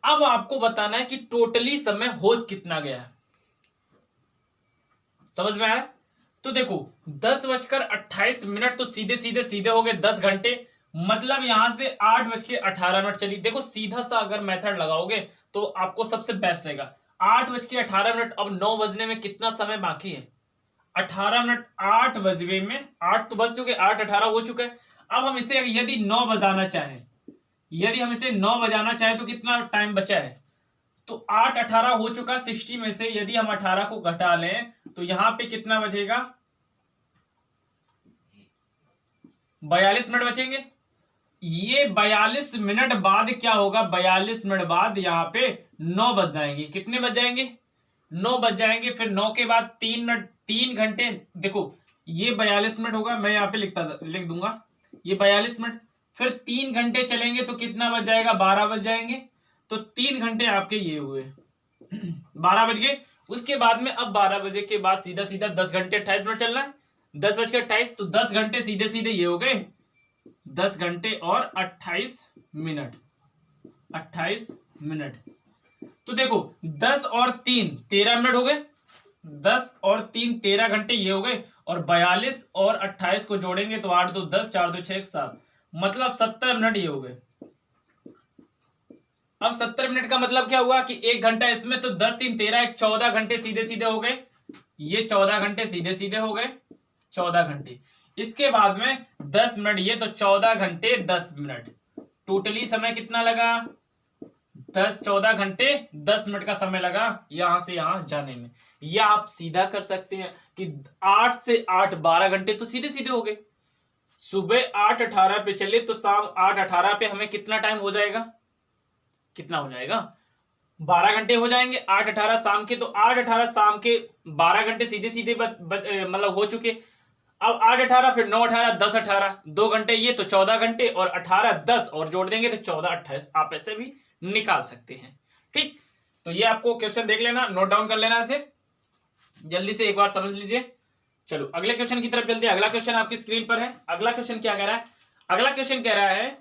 अब आपको बताना है कि टोटली समय हो कितना गया, समझ में आ रहा है। तो देखो 10:28 तो सीधे हो गए 10 घंटे, मतलब यहां से 8:18 चली। देखो सीधा सा अगर मेथड लगाओगे तो आपको सबसे बेस्ट रहेगा। 8:18, अब 9 बजने में कितना समय बाकी है, 18 मिनट। 8 बजने में 8 तो बज चुके, 8:18 हो चुका है। अब हम इसे यदि 9 बजाना चाहें, तो कितना टाइम बचा है, तो 8:18 हो चुका। 60 में से यदि हम 18 को घटा लें तो यहां पे कितना बचेगा, 42 मिनट बचेंगे। ये 42 मिनट बाद क्या होगा, 42 मिनट बाद यहाँ पे 9 बज जाएंगे। कितने बज जाएंगे, 9 बज जाएंगे। फिर 9 के बाद 3 मिनट, 3 घंटे। देखो ये 42 मिनट होगा, मैं यहाँ पे लिख दूंगा ये 42 मिनट। फिर 3 घंटे चलेंगे तो कितना बज जाएगा, 12 बज जाएंगे। तो 3 घंटे आपके ये हुए, 12 बज गए। उसके बाद में अब 12 बजे के बाद सीधा 10 घंटे 28 मिनट चलना है, 10:28। तो 10 घंटे सीधे ये हो गए 10 घंटे और 28 मिनट। तो देखो 10 और 3 13 मिनट हो गए, 10 और 3 13 घंटे ये हो गए। और 42 और 28 को जोड़ेंगे तो 8 2 10, 4 2 6 7, मतलब 70 मिनट ये हो गए। अब 70 मिनट का मतलब क्या हुआ कि 1 घंटा इसमें, तो 10 3 13, 14 घंटे सीधे हो गए। ये 14 घंटे सीधे हो गए, 14 घंटे। इसके बाद में 10 मिनट, ये तो 14 घंटे 10 मिनट। टोटली समय कितना लगा, 14 घंटे 10 मिनट का समय लगा यहां से यहां जाने में। या आप सीधा कर सकते हैं कि 8 से 8 12 घंटे तो सीधे सीधे हो गए। सुबह 8:18 पे चले तो शाम 8:18 पे हमें कितना टाइम हो जाएगा, कितना हो जाएगा, 12 घंटे हो जाएंगे। 8:18 शाम के, तो 8:18 शाम के 12 घंटे सीधे सीधे मतलब हो चुके। अब 8:18 फिर 9:18 10:18 2 घंटे, ये तो 14 घंटे, और 18 10 और जोड़ देंगे तो 14 28 आप ऐसे भी निकाल सकते हैं। ठीक, तो ये आपको क्वेश्चन देख लेना, नोट डाउन कर लेना, इसे जल्दी से एक बार समझ लीजिए। चलो अगले क्वेश्चन की तरफ चलते हैं। अगला क्वेश्चन आपकी स्क्रीन पर है। अगला क्वेश्चन क्या कह रहा है, अगला क्वेश्चन कह रहा है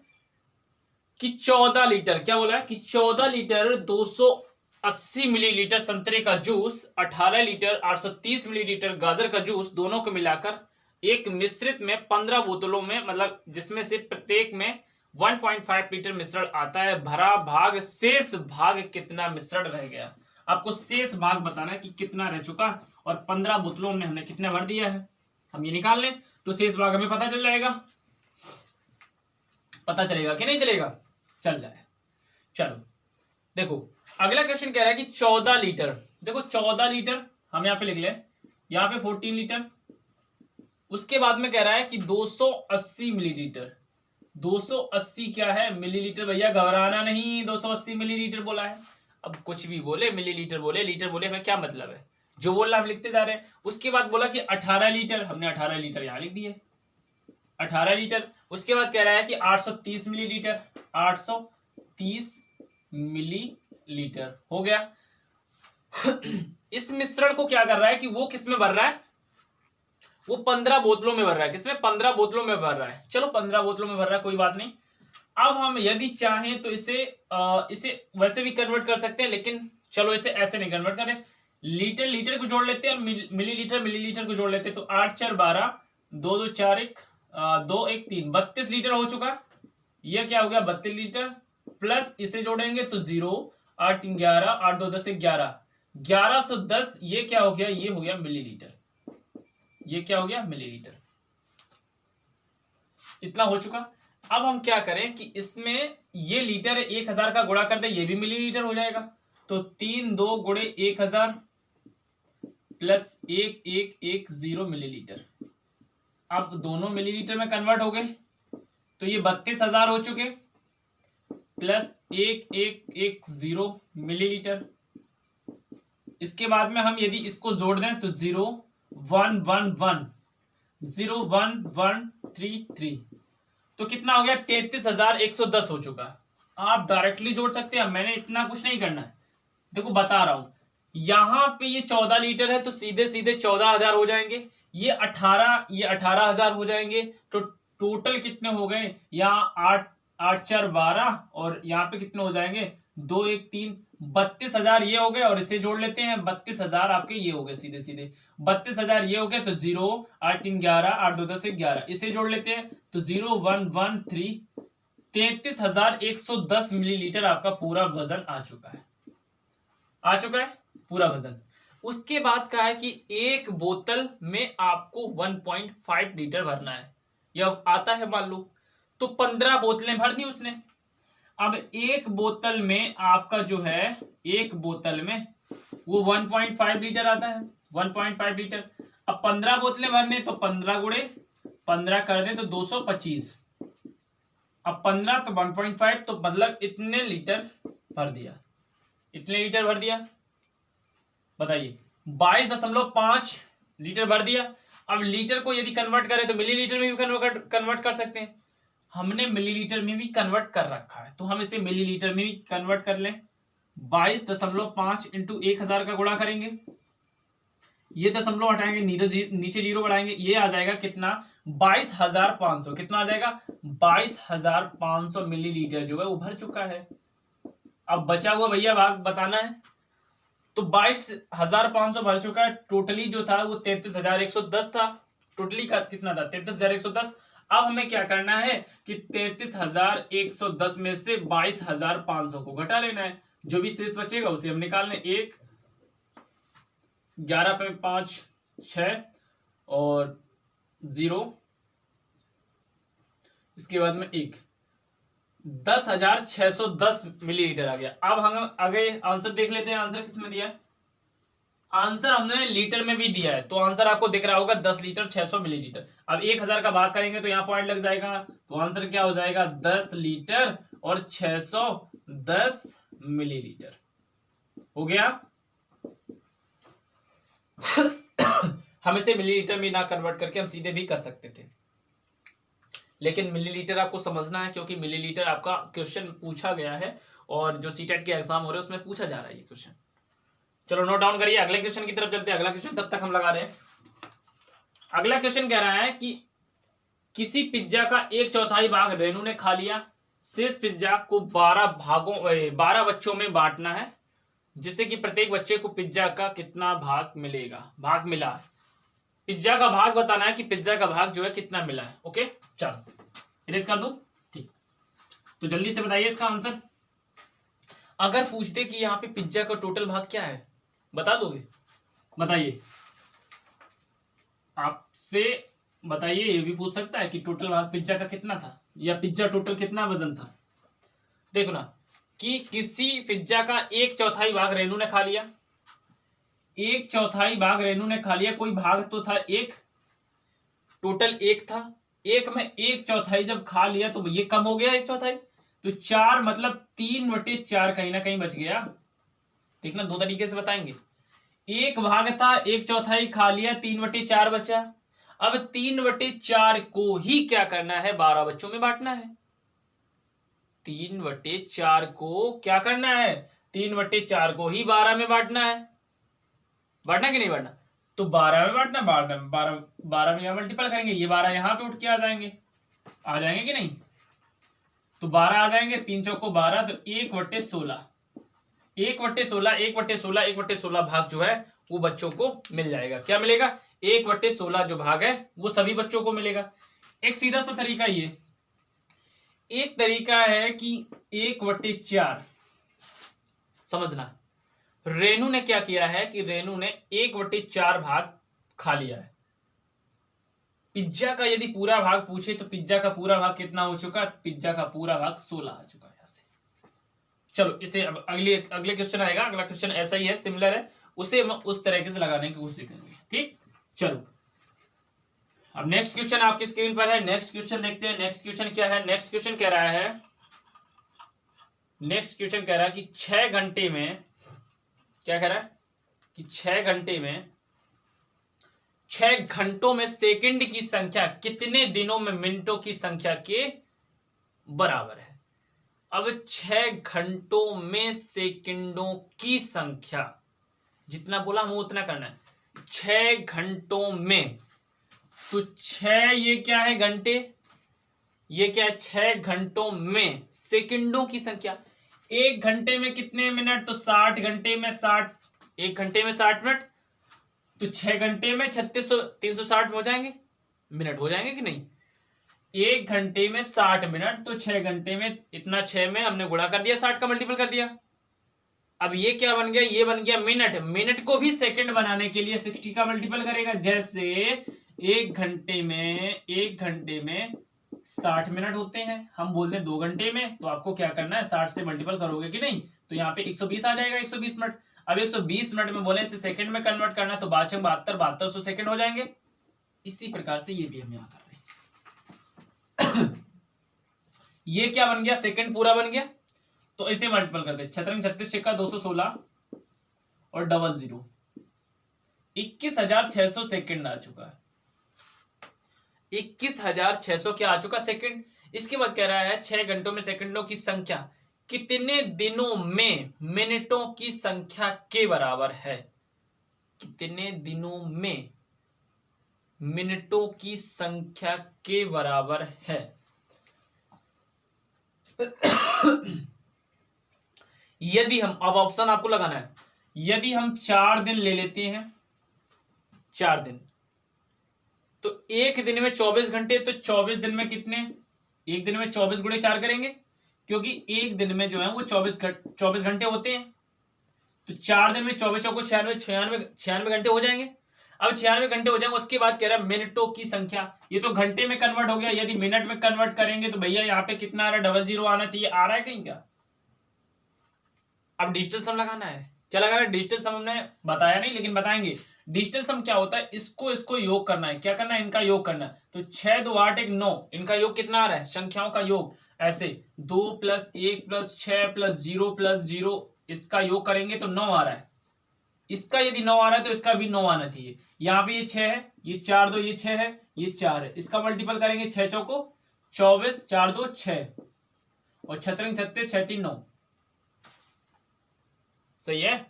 कि 14 लीटर, क्या बोला है कि 14 लीटर 280 मिलीलीटर संतरे का जूस, 18 लीटर 830 मिलीलीटर गाजर का जूस, दोनों को मिलाकर एक मिश्रित में 15 बोतलों में, मतलब जिसमें से प्रत्येक में 1.5 लीटर मिश्रण आता है, भरा भाग शेष भाग कितना मिश्रण रह गया। आपको शेष भाग बताना है कि कितना रह चुका, और 15 बोतलों में हमने कितना भर दिया है, हम ये निकाल लें तो शेष भाग हमें पता चल जाएगा। पता चलेगा कि नहीं चलेगा, चल जाए। चलो देखो अगला क्वेश्चन कह रहा है कि 14 लीटर, देखो 14 लीटर हम यहाँ पे लिख लें, यहाँ पे 14 लीटर, उसके बाद में कह रहा है कि 280 मिलीलीटर, 280 क्या है मिलीलीटर, भैया घबराना नहीं, 280 मिलीलीटर बोला है। अब कुछ भी बोले, मिलीलीटर बोले, लीटर बोले, हमें क्या मतलब है, जो बोल रहा हम लिखते जा रहे हैं। उसके बाद बोला कि 18 लीटर, हमने 18 लीटर यहां लिख दिए, 18 लीटर। उसके बाद कह रहा है कि 830 मिलीलीटर, 830 मिलीलीटर हो गया। इस मिश्रण को क्या कर रहा है कि वो किस में भर रहा है, वो 15 बोतलों में भर रहा है, किसमें 15 बोतलों में भर रहा है। चलो 15 बोतलों में भर रहा है, कोई बात नहीं। अब हम यदि चाहें तो इसे वैसे भी कन्वर्ट कर सकते हैं, लेकिन चलो इसे ऐसे नहीं कन्वर्ट करें, लीटर लीटर को जोड़ लेते हैं, मिलीलीटर मिलीलीटर को जोड़ लेते हैं। तो 8 4 12, 2 2 4 1 2 1 3, 32 लीटर हो चुका। यह क्या हो गया 32 लीटर, प्लस इसे जोड़ेंगे तो 0, 8 3 11, 8 2 10 11, 1110, ये क्या हो गया, ये हो गया मिलीलीटर, ये क्या हो गया मिलीलीटर, इतना हो चुका। अब हम क्या करें कि इसमें ये लीटर 1000 का गुणा कर दे, ये भी मिलीलीटर हो जाएगा। तो 3 2 गुणे 1000 प्लस 1 1 1 0 मिलीलीटर। अब दोनों मिलीलीटर में कन्वर्ट हो गए, तो ये 32,000 हो चुके, प्लस 1 1 1 0 मिलीलीटर। इसके बाद में हम यदि इसको जोड़ दें तो 0 1 1 1 0 1 1 3 3, तो कितना हो गया 33,110 हो चुका। आप डायरेक्टली जोड़ सकते हैं, मैंने इतना कुछ नहीं करना है, देखो बता रहा हूं। यहां पे ये 14 लीटर है तो सीधे सीधे 14,000 हो जाएंगे, ये 18,000 हो जाएंगे। तो टोटल कितने हो गए, यहाँ 8 8 4 12, और यहाँ पे कितने हो जाएंगे 2 1 3, 32,000 ये हो गए। और इसे जोड़ लेते हैं, 32,000 आपके ये हो गए सीधे सीधे, 32,000 ये हो गए। तो 0 8 3 11, 8 2 10 11, इसे जोड़ लेते हैं तो 0 1 1 3, 33,110 मिलीलीटर आपका पूरा वजन आ चुका है, आ चुका है पूरा वजन। उसके बाद कहा है कि एक बोतल में आपको 1.5 लीटर भरना है, यह आता है मान लो, तो 15 बोतलें भर दी उसने। अब एक बोतल में आपका जो है, एक बोतल में वो 1.5 लीटर आता है, 1.5 लीटर। अब 15 बोतलें भरने, तो 15 गुणे 15 कर दे तो 225। अब 15 तो 1.5, तो मतलब इतने लीटर भर दिया, इतने लीटर भर दिया, बताइए 22.5 लीटर भर दिया। अब लीटर को यदि कन्वर्ट करें तो मिलीलीटर में भी कन्वर्ट कर सकते हैं, हमने मिलीलीटर में भी कन्वर्ट कर रखा है, तो हम इसे मिलीलीटर में भी कन्वर्ट कर लें। 22.5 इंटू 1000 का गुणा करेंगे, ये दशमलव हटाएंगे, नीचे जीरो बढ़ाएंगे, ये आ जाएगा कितना 22,500, कितना आ जाएगा 22,500 मिलीलीटर जो है वो भर चुका है। अब बचा हुआ भैया भाग बताना है, तो 22,500 भर चुका है। टोटली जो था वो 33,110 था, टोटली का कितना था 33,110। अब हमें क्या करना है कि 33,110 में से 22,500 को घटा लेना है, जो भी शेष बचेगा उसे हम निकाल लें। 1 11 पे 5 6 और 0, इसके बाद में 1, 10,610 मिलीलीटर आ गया। अब हम आगे आंसर देख लेते हैं, आंसर किसमें दिया है, आंसर हमने लीटर में भी दिया है, तो आंसर आपको दिख रहा होगा 10 लीटर 600 मिलीलीटर। अब 1000 का भाग करेंगे तो यहाँ पॉइंट लग जाएगा, तो आंसर क्या हो जाएगा 10 लीटर और 610 मिलीलीटर हो गया। हम इसे मिलीलीटर में ना कन्वर्ट करके हम सीधे भी कर सकते थे, लेकिन मिलीलीटर आपको समझना है क्योंकि मिलीलीटर आपका क्वेश्चन पूछा गया है और जो सीटेट के एग्जाम हो रहे हैं उसमें पूछा जा रहा है ये क्वेश्चन। चलो नोट डाउन करिए, अगले क्वेश्चन की तरफ चलते हैं। अगला क्वेश्चन तब तक हम लगा रहे हैं। अगला क्वेश्चन कह रहा है कि किसी पिज्जा का 1/4 भाग रेनू ने खा लिया, शेष पिज्जा को 12 बच्चों में बांटना है, जिससे कि प्रत्येक बच्चे को पिज्जा का कितना भाग मिला। पिज्जा का भाग बताना है कि पिज्जा का भाग जो है कितना मिला है। ओके चलो इरेज कर दूं, ठीक। तो जल्दी से बताइए इसका आंसर। अगर पूछते कि यहाँ पे पिज्जा का टोटल भाग क्या है, बता दोगे? बताइए, आपसे बताइए। ये भी पूछ सकता है कि टोटल भाग पिज्जा का कितना था, या पिज्जा टोटल कितना वजन था। देखो ना कि किसी पिज्जा का 1/4 भाग रेनू ने खा लिया, 1/4 भाग रेनू ने खा लिया, कोई भाग तो था एक, टोटल 1 था, 1 में 1/4 जब खा लिया तो ये कम हो गया 1/4, तो 4 मतलब 3/4 कहीं ना कहीं बच गया। देखना दो तरीके से बताएंगे। एक भाग था 1/4 खा लिया, 3/4 बचा। अब 3/4 को ही क्या करना है, 12 बच्चों में बांटना है। 3/4 को क्या करना है, 3/4 को ही 12 में बांटना है। बांटना कि नहीं बांटना? तो 12 में बांटना, 12 में यहां मल्टीपल करेंगे, ये 12 यहां पे उठ के आ जाएंगे कि नहीं? तो 12 आ जाएंगे, 3 चौको 12, तो 1/16 1/16 भाग जो है वो बच्चों को मिल जाएगा। क्या मिलेगा? 1/16 जो भाग है वो सभी बच्चों को मिलेगा। एक सीधा सा तरीका ये, एक तरीका है कि 1/4 समझना, रेनू ने क्या किया है कि रेनू ने 1/4 भाग खा लिया है। पिज्जा का यदि पूरा भाग पूछे तो पिज्जा का पूरा भाग कितना हो चुका है, पिज्जा का पूरा भाग 16 आ चुका है। यहां से चलो इसे अब अगले क्वेश्चन आएगा। अगला क्वेश्चन ऐसा ही है, सिमिलर है, उसे हम उस तरीके से लगाने की कोशिश करेंगे। ठीक, चलो अब नेक्स्ट क्वेश्चन आपकी स्क्रीन पर है। नेक्स्ट क्वेश्चन देखते हैं। नेक्स्ट क्वेश्चन क्या है? नेक्स्ट क्वेश्चन कह रहा है कि 6 घंटे में, क्या कह रहा है कि 6 घंटों में सेकंड की संख्या कितने दिनों में मिनटों की संख्या के बराबर है। अब 6 घंटों में सेकंडों की संख्या, जितना बोला हमें उतना करना है। 6 घंटों में, तो 6 ये क्या है घंटे, ये क्या है 6 घंटों में सेकंडों की संख्या। 1 घंटे में कितने मिनट, तो 60 घंटे में 60, 1 घंटे में 60 मिनट, तो 6 घंटे में 360 हो जाएंगे मिनट, हो जाएंगे कि नहीं? 1 घंटे में 60 मिनट, तो 6 घंटे में इतना, 6 में हमने गुणा कर दिया, 60 का मल्टीपल कर दिया। अब ये क्या बन गया, ये बन गया मिनट। मिनट को भी सेकंड बनाने के लिए 60 का मल्टीपल करेगा। जैसे 1 घंटे में 60 मिनट होते हैं, हम बोलते हैं 2 घंटे में, तो आपको क्या करना है 60 से मल्टीपल करोगे कि नहीं, तो यहाँ पे 120 आ जाएगा, 120 मिनट। अब 120 मिनट में बोले इसे सेकंड में कन्वर्ट करना, तो 72 सेकंड हो जाएंगे। इसी प्रकार से ये भी हम यहाँ कर रहे हैं। ये क्या बन गया, सेकंड पूरा बन गया, तो इसे मल्टीपल करते हैं। 36 216 और 00, 21,600 सेकंड आ चुका है। 21,600 क्या आ चुका सेकंड। इसके बाद कह रहा है 6 घंटों में सेकंडों की संख्या कितने दिनों में मिनटों की संख्या के बराबर है। कितने दिनों में मिनटों की संख्या के बराबर है। यदि हम, अब ऑप्शन आपको लगाना है, यदि हम 4 दिन ले लेते हैं, 4 दिन, तो 1 दिन में 24 घंटे, तो 24 दिन में कितने, 1 दिन में 24 गुणे 4 करेंगे, क्योंकि 1 दिन में जो है वो 24 घंटे होते हैं। तो 4 दिन में 24 को 96 घंटे हो जाएंगे। अब 96 घंटे हो जाएंगे। उसके बाद कह रहा है मिनटों की संख्या, ये तो घंटे में कन्वर्ट हो गया। यदि मिनट में कन्वर्ट करेंगे तो भैया यहाँ पे कितना आ रहा है, 00 आना चाहिए। आ रहा है कहीं क्या? अब डिजिटल सम लगाना है, चला अगर डिजिटल सम हमने बताया नहीं, लेकिन बताएंगे। डिजिटल सम क्या होता है, इसको योग करना है। क्या करना है, इनका योग करना है। तो 6 2 8 1 9, इनका योग कितना आ रहा है, संख्याओं का योग। ऐसे 2 + 1 + 6 + 0 + 0, इसका योग करेंगे तो 9 आ रहा है। इसका यदि 9 आ रहा है तो इसका भी 9 आना चाहिए। यहाँ पे ये 6 है, ये 4 2 ये 6 है, ये 4 है। इसका मल्टीपल करेंगे 6 चौको 24, 4 2 6, और 6 3 36, 6 3 9। सही है।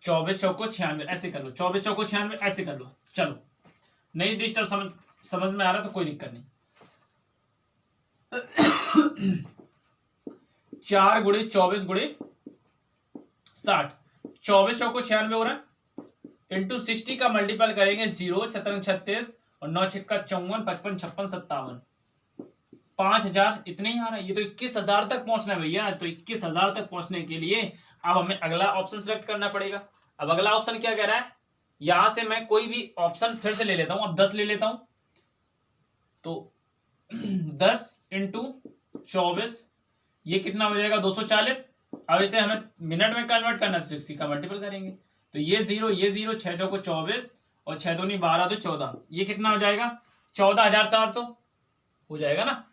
24 चौको 96, ऐसे कर लो। 24 चौको 96, ऐसे कर लो। चलो, नहीं डिजिटल समझ में आ रहा तो कोई दिक्कत नहीं। 4 गुणे 24 गुणे 60, 24 चौको 96 हो रहा है, इंटू 60 का मल्टीपल करेंगे 0, 6 36, और 9 6 54, 55 56 57, 5000 इतने ही आ रहा है। ये तो 21,000 तक पहुंचना है भैया। तो 21,000 तक पहुंचने के लिए अब हमें अगला ऑप्शन सेलेक्ट करना पड़ेगा। अब अगला ऑप्शन क्या कह रहा है, यहां से मैं कोई भी ऑप्शन फिर से ले लेता हूं। अब 10 ले लेता हूं, तो 10 × 24, ये कितना हो जाएगा, 240। अब इसे हमें मिनट में कन्वर्ट करना है, 60 का मल्टीपल करेंगे। तो ये 0 ये 0, 6 चौको 24, और 6 दूनी 12 तो 14, ये कितना हो जाएगा, 14,400 हो जाएगा ना।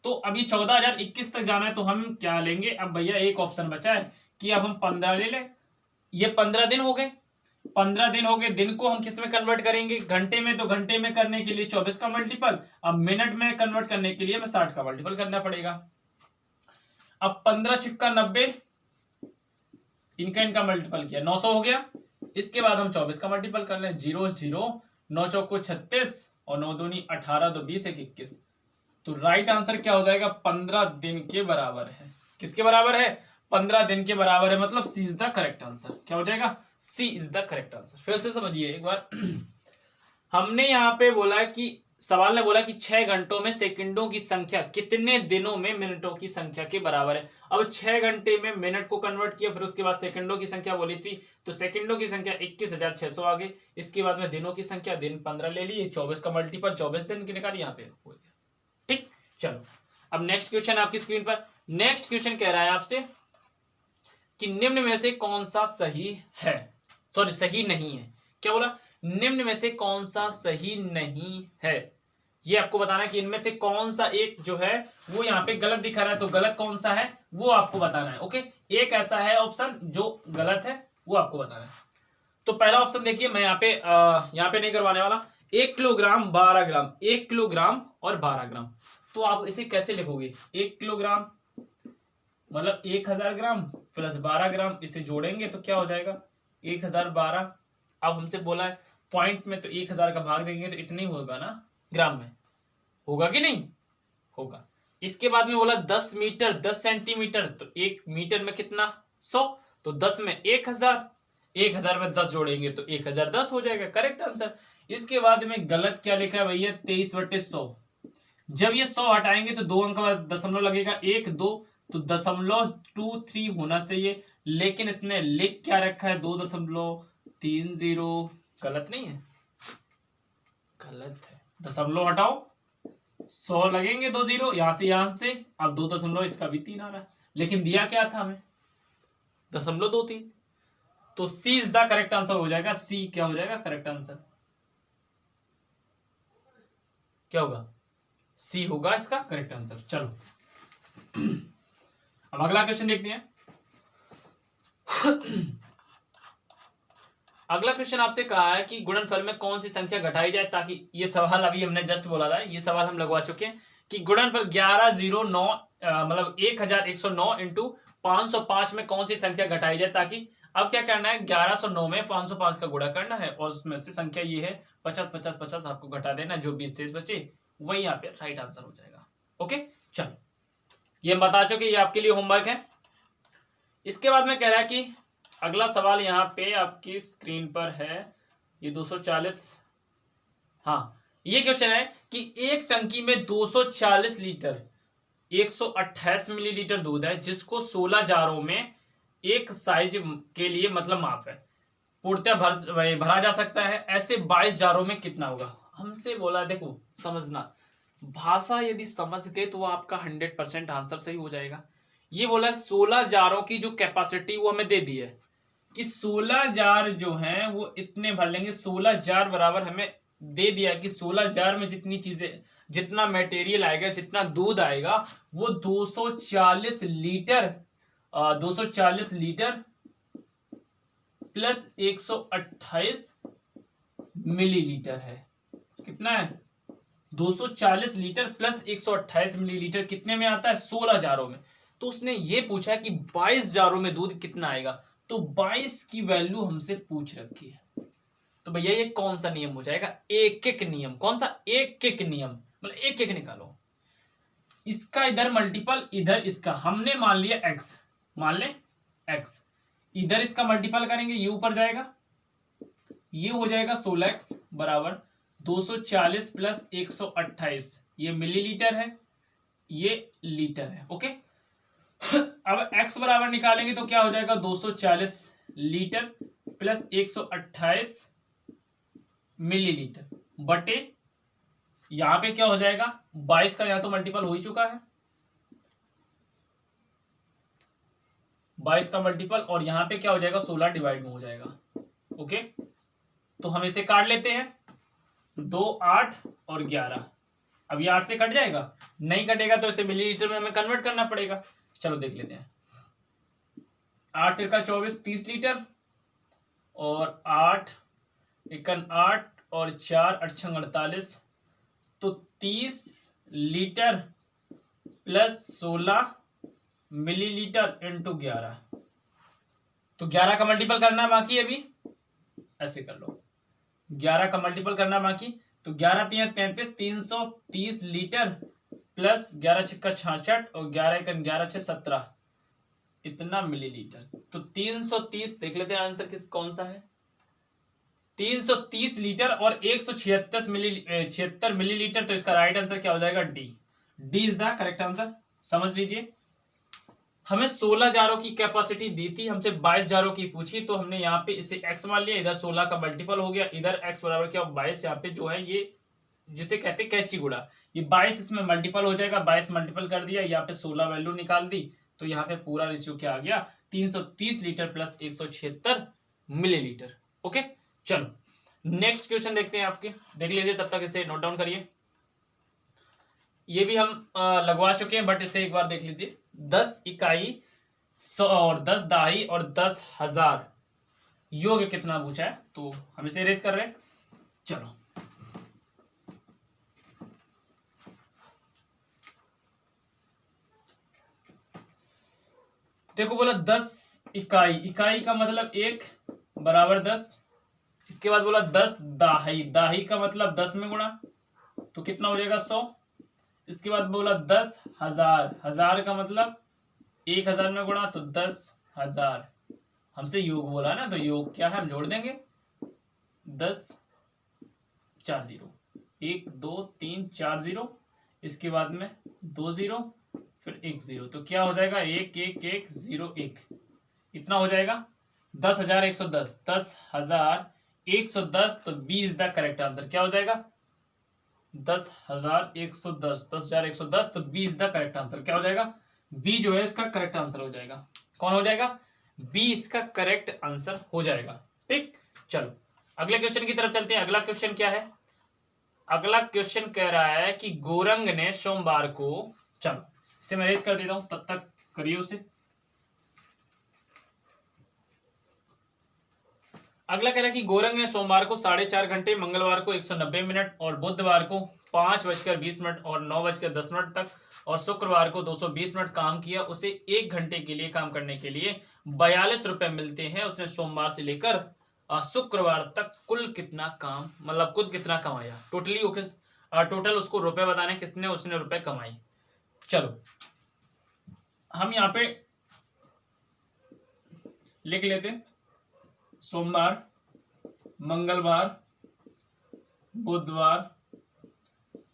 तो अभी 14,021 तक जाना है, तो हम क्या लेंगे, अब भैया एक ऑप्शन बचा है कि अब हम 15 ले लें। ये 15 दिन हो गए, 15 दिन हो गए। दिन को हम किस में कन्वर्ट करेंगे, घंटे में। तो घंटे में करने के लिए 24 का मल्टीपल, अब मिनट में कन्वर्ट करने के लिए हमें 60 का मल्टीपल करना पड़ेगा। अब 15 छिक्का 90, इनका मल्टीपल किया 900 हो गया। इसके बाद हम 24 का मल्टीपल कर लें, 0 0, 9 चौको 36, और 9 दूनी 18, तो 20 1 21। तो राइट आंसर क्या हो जाएगा, 15 दिन के बराबर है। किसके बराबर है, 15 दिन के बराबर है। मतलब सी इज द करेक्ट आंसर। क्या हो जाएगा, सी इज द करेक्ट आंसर। फिर से समझिए एक बार। हमने यहाँ पे बोला कि सवाल ने बोला कि 6 घंटों में सेकंडों की संख्या कितने दिनों में मिनटों की संख्या के बराबर है। अब 6 घंटे में मिनट को कन्वर्ट किया, फिर उसके बाद सेकंडों की संख्या बोली थी, तो सेकंडों की संख्या 21,600 आ गई। इसके बाद में दिनों की संख्या, दिन 15 ले लिए, 24 का मल्टीपल 24 दिन की निकाली, यहाँ पे हो गया। ठीक, चलो अब नेक्स्ट क्वेश्चन आपकी स्क्रीन पर। नेक्स्ट क्वेश्चन कह रहा है आपसे कि निम्न में से कौन सा सही है, सॉरी सही नहीं है। क्या बोला, निम्न में से कौन सा सही नहीं है, ये आपको बताना है कि इनमें से कौन सा एक जो है वो यहाँ पे गलत दिखा रहा है, तो गलत कौन सा है वो आपको बताना है। ओके, एक ऐसा है ऑप्शन जो गलत है, वो आपको बताना है। तो पहला ऑप्शन देखिए, मैं यहाँ पे नहीं करवाने वाला। 1 किलोग्राम 12 ग्राम, 1 किलोग्राम और 12 ग्राम। तो आप इसे कैसे लिखोगे, 1 किलोग्राम मतलब 1000 ग्राम प्लस 12 ग्राम, इसे जोड़ेंगे तो क्या हो जाएगा, 1012। अब हमसे बोला है पॉइंट में, तो 1000 का भाग देंगे तो इतनी होगा ना ग्राम में, होगा कि नहीं होगा। इसके बाद में बोला 10 मीटर 10 सेंटीमीटर, तो 1 मीटर में कितना 100, तो 10 में 1000, 1000 में 10 जोड़ेंगे तो 1010 हो जाएगा, करेक्ट आंसर। इसके बाद में गलत क्या लिखा है भैया, 23/100। जब ये 100 हटाएंगे तो 2 अंक का दशमलव लगेगा, 1 2, तो 0.23 होना चाहिए, लेकिन इसने लिख क्या रखा है 2.30। गलत नहीं है, गलत है। दशमलव हटाओ, 100 लगेंगे 2 0, यहां से अब 2 दशमलव, इसका भी 3 आ रहा है, लेकिन दिया क्या था हमें 0.23। तो सी इज द करेक्ट आंसर हो जाएगा। सी क्या हो जाएगा करेक्ट आंसर, क्या होगा, सी होगा इसका करेक्ट आंसर। चलो अब अगला क्वेश्चन देखते हैं। अगला क्वेश्चन आपसे कहा है कि गुणनफल में कौन सी संख्या घटाई जाए ताकि, ये सवाल अभी हमने जस्ट बोला था, ये सवाल हम लगवा चुके हैं कि गुणनफल 1109 मतलब 1109 इंटू 505 में कौन सी संख्या घटाई जाए ताकि, अब क्या करना है 1109 में 505 का गुणा करना है, और उसमें से संख्या ये है 50 50 50 आपको घटा देना, जो 20 शेष बचे वही यहाँ पे राइट आंसर हो जाएगा। ओके, चलो ये हम बता चुके, ये आपके लिए होमवर्क है। इसके बाद में कह रहा है कि अगला सवाल यहाँ पे आपकी स्क्रीन पर है, ये 240। हाँ, ये क्वेश्चन है कि एक टंकी में 240 लीटर 128 मिलीलीटर दूध है, जिसको 16 जारों में एक साइज के लिए मतलब माप है पूर्णतः भरा जा सकता है, ऐसे 22 जारों में कितना होगा। हमसे बोला, देखो समझना, भाषा यदि समझ गए तो आपका 100% आंसर सही हो जाएगा। ये बोला 16 जारों की जो कैपेसिटी वो हमें दे दी है कि 16 जार जो है वो इतने भर लेंगे। 16 जार बराबर हमें दे दिया कि 16 जार में जितनी चीजें, जितना मटेरियल आएगा, जितना दूध आएगा वो 240 लीटर 240 लीटर प्लस 128 मिलीलीटर है। कितना है? 240 लीटर प्लस 128 मिलीलीटर कितने में आता है? 16 जारों में। तो उसने ये पूछा कि 22 जारों में दूध कितना आएगा, तो 22 की वैल्यू हमसे पूछ रखी है। तो भैया ये कौन सा नियम हो जाएगा? एक एक नियम। कौन सा? एक एक नियम, मतलब एक एक निकालो। इसका इधर मल्टीपल, इधर इसका। हमने मान लिया x, मान ले x, इधर इसका मल्टीपल करेंगे, ये ऊपर जाएगा, ये हो जाएगा 16x बराबर 240 प्लस 128, ये मिलीलीटर है, ये लीटर है। ओके, अब x बराबर निकालेंगे तो क्या हो जाएगा? 240 लीटर प्लस 128 मिलीलीटर बटे, यहां पे क्या हो जाएगा? 22 का यहाँ तो मल्टीपल हो ही चुका है, 22 का मल्टीपल, और यहां पे क्या हो जाएगा? 16 डिवाइड में हो जाएगा। ओके, तो हम इसे काट लेते हैं, 2 8 और 11। अब ये 8 से कट जाएगा? नहीं कटेगा, तो इसे मिलीलीटर में हमें कन्वर्ट करना पड़ेगा। चलो देख लेते हैं। 8 तिरका 24, 30 लीटर, और 8 एकन 8 और 4 8 48, तो 30 लीटर प्लस 16 मिलीलीटर इंटू 11। तो 11 का मल्टीपल करना बाकी है अभी, ऐसे कर लो, 11 का मल्टीपल करना बाकी। तो 11 3 33, 330 लीटर प्लस 11 छक्का 66 और 11 एकन 11 6 17, इतना मिलीलीटर। तो 330, देख लेते हैं आंसर कौन सा है। 330 लीटर और 176 मिलीलीटर। तो इसका राइट आंसर क्या हो जाएगा? D. D is the correct answer. समझ लीजिए, हमें 16 जारों की कैपेसिटी दी थी, हमसे 22 जारों की पूछी, तो हमने यहाँ पे इसे x मान लिया, इधर 16 का मल्टीपल हो गया, इधर x बराबर क्या? 22। यहाँ पे जो है ये जिसे कहते हैं कैची गुड़ा, ये 22 इसमें मल्टीपल हो जाएगा, 22 मल्टीपल कर दिया, यहाँ पे 16 वैल्यू निकाल दी, तो यहाँ पे पूरा रेशियो क्या आ गया? 330 लीटर प्लस 176 मिलीलीटर। ओके, चलो नेक्स्ट क्वेश्चन देखते हैं आपके, देख लीजिए, तब तक इसे नोट डाउन करिए। ये भी हम लगवा चुके हैं, बट इसे एक बार देख लीजिए। 10 इकाई, 100 और 10 दाही और 10,000 योग कितना पूछा है, तो हम इसे रेज कर रहे हैं। चलो देखो, बोला 10 इकाई, इकाई का मतलब 1 बराबर 10, इसके बाद बोला 10 दाही, दाही का मतलब 10 में गुणा, तो कितना हो जाएगा? 100। इसके बाद बोला 10,000, हजार का मतलब 1000 में गुणा, तो 10,000। हमसे योग बोला ना, तो योग क्या है? हम जोड़ देंगे 10 4 0, 1 2 3 4 0, इसके बाद में 2 0, फिर 1 0, तो क्या हो जाएगा? 1 1 1 0 1, इतना हो जाएगा 10,110। 10,110, तो B is the correct answer. क्या हो जाएगा? 10,110, 10,110, तो B is the correct answer. क्या हो जाएगा? बी जो है इसका करेक्ट आंसर हो जाएगा। कौन हो जाएगा? बी इसका करेक्ट आंसर हो जाएगा। ठीक, चलो अगले क्वेश्चन की तरफ चलते हैं। अगला क्वेश्चन क्या है? अगला क्वेश्चन कह रहा है कि गोरंग ने सोमवार को, चलो इसे मैं रेज कर देता हूं, तब तक करिए उसे। अगला कह रहा है कि गोरंग ने सोमवार को 4.5 घंटे, मंगलवार को 190 मिनट और बुधवार को 5:20 और 9:10 तक और शुक्रवार को 220 मिनट काम किया। उसे 1 घंटे के लिए काम करने के लिए 42 रुपए मिलते हैं। उसने सोमवार से लेकर शुक्रवार तक कुल कितना काम, मतलब कुल कितना कमाया, टोटली टोटल उसको रुपए बताने कितने उसने रुपए कमाए। चलो हम यहाँ पे लिख लेते हैं, सोमवार, मंगलवार, बुधवार,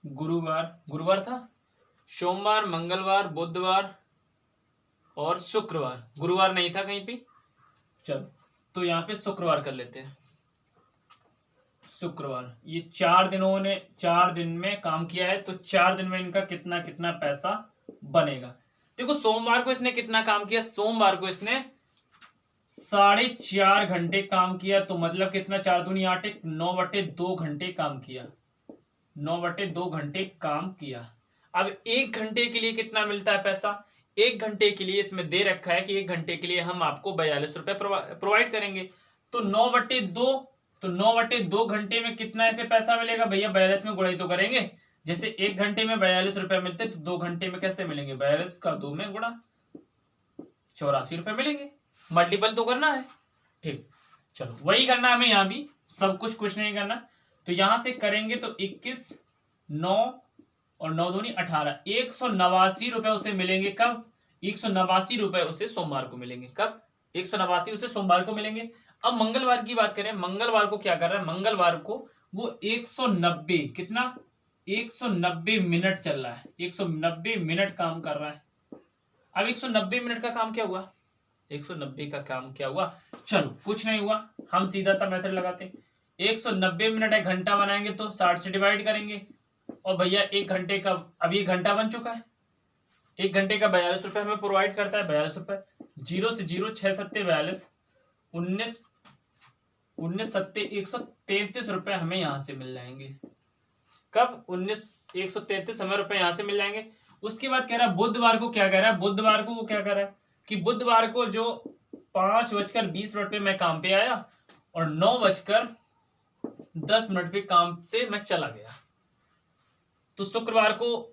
गुरुवार, गुरुवार था, सोमवार, मंगलवार, बुधवार और शुक्रवार, गुरुवार नहीं था कहीं पे। चलो तो यहाँ पे शुक्रवार कर लेते हैं। शुक्रवार, ये 4 दिनों ने 4 दिन में काम किया है, तो 4 दिन में इनका कितना कितना पैसा बनेगा। देखो सोमवार को इसने कितना काम किया, सोमवार को इसने 4.5 घंटे काम किया, तो मतलब कितना, 4 दूनी 8, 9/2 घंटे काम किया, 9/2 घंटे काम किया। अब 1 घंटे के लिए कितना मिलता है पैसा, 1 घंटे के लिए इसमें दे रखा है कि 1 घंटे के लिए हम आपको 42 रुपए प्रोवाइड करेंगे। तो 9/2, तो 9/2 घंटे में कितना ऐसे पैसा मिलेगा भैया, 42 में गुणा ही तो करेंगे। जैसे 1 घंटे में 42 रुपए मिलते, तो 2 घंटे में कैसे मिलेंगे, 42 का 2 में गुणा, 84 रुपए मिलेंगे। मल्टीपल तो करना है, ठीक। चलो वही करना है हमें यहाँ भी, सब कुछ नहीं करना। तो यहां से करेंगे तो 21, 9 और 9 दूनी 18, 189 रुपए उसे मिलेंगे। कब, 189 रुपए उसे सोमवार को मिलेंगे। कब, 189 उसे सोमवार को मिलेंगे। अब मंगलवार की बात करें, मंगलवार को क्या कर रहा है, मंगलवार को वो 190, कितना, 190 मिनट चल रहा है, 190 मिनट काम कर रहा है। अब 190 मिनट का काम क्या हुआ, 190 का काम क्या हुआ, चलो कुछ नहीं हुआ, हम सीधा सा मेथड लगाते हैं। 190 मिनट एक घंटा बनाएंगे तो 60 से डिवाइड करेंगे, और भैया 1 घंटे का, अभी 1 घंटा बन चुका है, 1 घंटे का 42 रुपए हमें प्रोवाइड करता है, 42 रुपए, 0 से 0, 6 सत्ते 42, 19 सत्ते 133 रुपए हमें यहाँ से मिल जाएंगे। कब, 133 हमें रुपए यहाँ से मिल जाएंगे। उसके बाद कह रहा है बुधवार को क्या कह रहा है, बुधवार को वो क्या कह रहा है कि बुधवार को जो 5:20 पे मैं काम पे आया और 9:10 पे काम से मैं चला गया, तो शुक्रवार को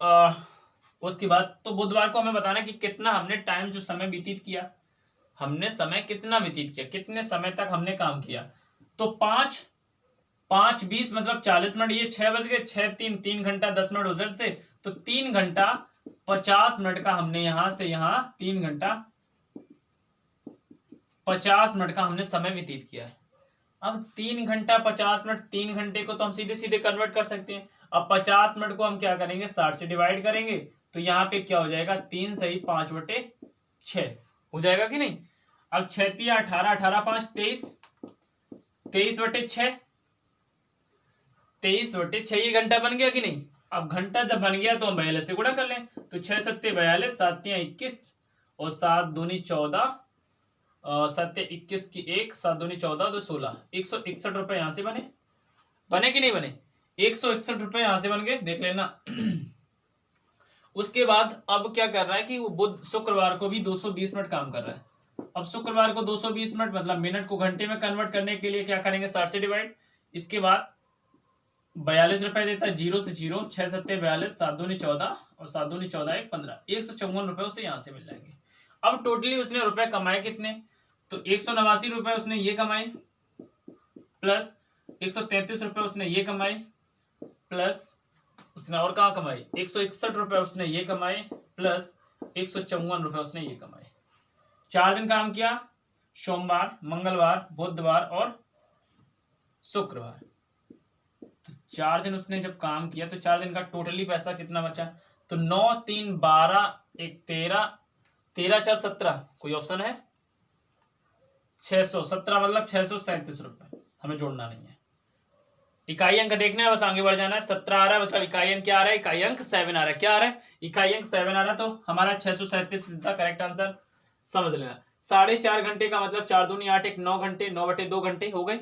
उसके बाद तो बुधवार को हमें बताना कि कितना हमने टाइम, जो समय व्यतीत किया, हमने समय कितना व्यतीत किया, कितने समय तक हमने काम किया। तो 5:20 मतलब 40 मिनट, ये 6 बज गए, 6 3 घंटा 10 मिनट उधर से, तो 3 घंटा 50 मिनट का हमने यहां से यहां 3 घंटा 50 मिनट का हमने समय व्यतीत किया है। अब 3 घंटा 50 मिनट, 3 घंटे को तो हम सीधे सीधे कन्वर्ट कर सकते हैं। अब 50 मिनट को हम क्या करेंगे, 60 से डिवाइड करेंगे, तो यहाँ पे क्या हो जाएगा, 3 सही 5/6 हो जाएगा कि नहीं। अब 6 3 18, 18 5 23, 23/6, 23/6 ये घंटा बन गया कि नहीं। अब घंटा जब बन गया तो हम 42 से गुणा कर लें, तो 6 सत्ते 42, 7 3 21 और 7 दूनी 14, 7 21 की 1, 7 दूनी 14, तो 16, 161 रुपए यहाँ से बने कि नहीं बने, 161 रुपए यहाँ से बन गए, देख लेना। उसके बाद अब क्या कर रहा है कि वो बुध शुक्रवार को भी 220 मिनट काम कर रहा है। अब शुक्रवार को 220 मिनट मतलब मिनट को घंटे में कन्वर्ट करने के लिए क्या करेंगे, 60 से डिवाइड, इसके बाद 42 रुपए देता है, 0 से 0, 6 सत्ते 42, 7 दूनी 14 और 7 दूनी 14 1 15, 154 रुपए उसे यहाँ से मिल जाएंगे। अब टोटली उसने रुपए कमाए कितने, तो 189 रुपए उसने ये कमाए, प्लस 133 रुपए उसने ये कमाए, प्लस उसने और कहाँ कमाए, 161 रुपए उसने ये कमाए, प्लस 154 रुपए उसने ये कमाए। 4 दिन काम किया, सोमवार, मंगलवार, बुधवार और शुक्रवार। तो 4 दिन उसने जब काम किया तो 4 दिन का टोटली पैसा कितना बचा, तो 9 3 12 1 13, 13 4 17, कोई ऑप्शन है, 617 मतलब 637 रुपए, हमें जोड़ना नहीं है। इकाई अंक देखना है, बस आगे बढ़ जाना है। 17 आ रहा है मतलब इकाई अंक क्या आ रहा है, इकाई अंक 7 आ रहा है, क्या आ रहा है, इकाई अंक 7 आ रहा है, तो हमारा 637 इज द करेक्ट आंसर, समझ लेना। 4.5 घंटे का मतलब 4 दूनी 8, 1 9 घंटे, 9/2 घंटे हो गए,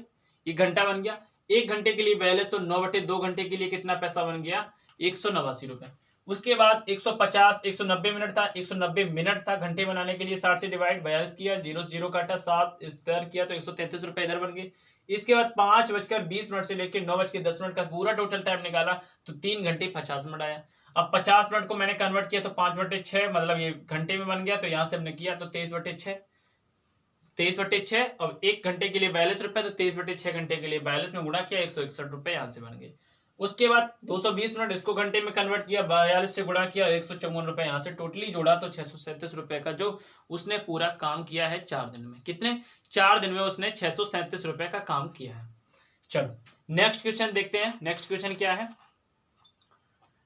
एक घंटा बन गया। 1 घंटे के लिए 42, तो 9/2 घंटे के लिए कितना पैसा बन गया, 189 रुपए। उसके बाद 150, 190 मिनट था, 190 मिनट था, घंटे बनाने के लिए 60 से डिवाइड, 42 किया, 0 से 0 काटा, 7 इस तरह किया, तो 133 रुपए इधर बन गए। इसके बाद 5:20 से लेकर 9:10 का पूरा टोटल टाइम निकाला, तो 3 घंटे 50 मिनट आया। अब 50 मिनट को मैंने कन्वर्ट किया तो 5/6 मतलब ये घंटे में बन गया, तो यहां से हमने किया तो 23/6, 23/6। अब 1 घंटे के लिए 42 रुपए, तो 23/6 घंटे के लिए 42 में गुणा किया, 161 रुपए यहाँ से बन गए। उसके बाद 220 मिनट इसको घंटे में कन्वर्ट किया, 42 से गुणा किया, 154 रुपए यहाँ से टोटली जोड़ा, तो 637 रुपए का जो उसने पूरा काम किया है 4 दिन में। कितने, 4 दिन में उसने 637 रुपए का काम किया है। चलो नेक्स्ट क्वेश्चन देखते हैं। नेक्स्ट क्वेश्चन क्या है,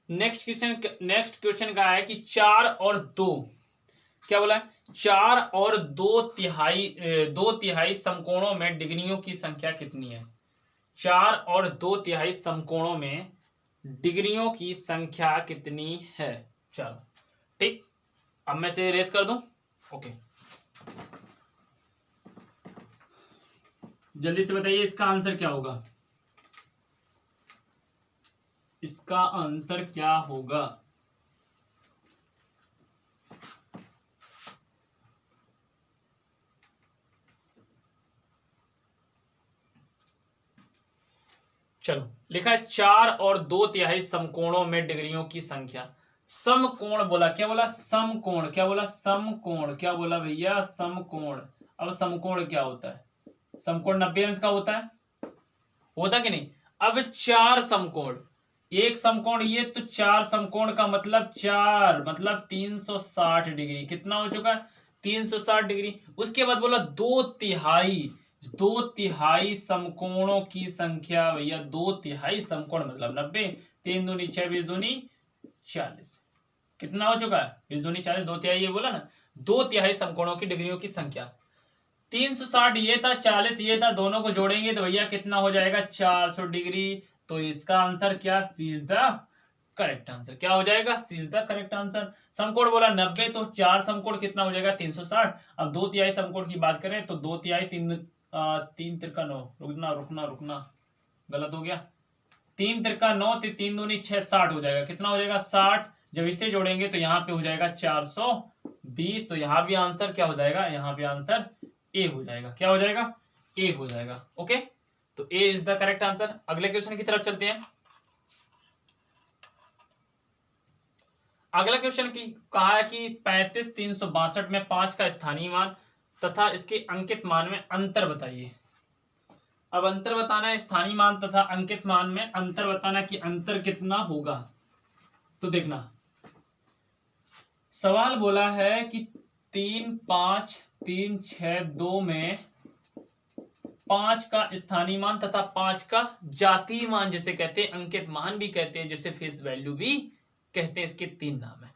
नेक्स्ट क्वेश्चन का है कि 4 और 2, क्या बोला है, 4 और 2 तिहाई समकोणों में डिग्रियों की संख्या कितनी है। 4 और 2 तिहाई समकोणों में डिग्रियों की संख्या कितनी है। चलो ठीक, अब मैं से रेस कर दूं। ओके, जल्दी से बताइए इसका आंसर क्या होगा, इसका आंसर क्या होगा। चलो, लिखा है 4 और 2/3 समकोणों में डिग्रियों की संख्या। समकोण बोला, क्या बोला, समकोण, क्या बोला, समकोण, क्या बोला भैया, समकोण। अब समकोण क्या होता है, समकोण 90 अंश का होता है, होता कि नहीं। अब 4 समकोण, एक समकोण ये, तो 4 समकोण का मतलब 4 मतलब 360 डिग्री, कितना हो चुका है, 360 डिग्री। उसके बाद बोला 2/3, 2/3 समकोणों की संख्या भैया, 2/3 समकोण मतलब 90, 3 दूनी 6, 20 दूनी 40, कितना हो चुका है, 20 दूनी 40, 2/3 ये बोला ना, 2/3 समकोणों की डिग्रियों की संख्या। 360 ये था, 40 ये था, दोनों को जोड़ेंगे तो भैया कितना हो जाएगा, 400 डिग्री। तो इसका आंसर क्या, सी इज द करेक्ट आंसर, क्या हो जाएगा, सी इज द करेक्ट आंसर। समकोण बोला 90, तो 4 समकोण कितना हो जाएगा, 360। अब 2/3 समकोण की बात करें तो 2/3 3 तिरका 9, रुकना रुकना रुकना, गलत हो गया, 3 तिरका 9, 3 दूनी 6, 60 हो जाएगा, कितना हो जाएगा, 60। जब इसे जोड़ेंगे तो यहाँ पे हो जाएगा 420, तो यहाँ भी आंसर क्या हो जाएगा, यहाँ पे आंसर ए हो जाएगा, क्या हो जाएगा, ए हो जाएगा। ओके, तो ए इज द करेक्ट आंसर। अगले क्वेश्चन की तरफ चलते हैं। अगला क्वेश्चन की कहा है कि 35,362 में 5 का स्थानीय मान तथा इसके अंकित मान में अंतर बताइए। अब अंतर बताना है, स्थानीय मान तथा अंकित मान में अंतर बताना कि अंतर कितना होगा। तो देखना, सवाल बोला है कि 3, 5, 3, 6, 2 में 5 का स्थानीय मान तथा 5 का जातीय मान, जिसे कहते हैं अंकित मान भी कहते हैं, जिसे फेस वैल्यू भी कहते हैं, इसके 3 नाम है।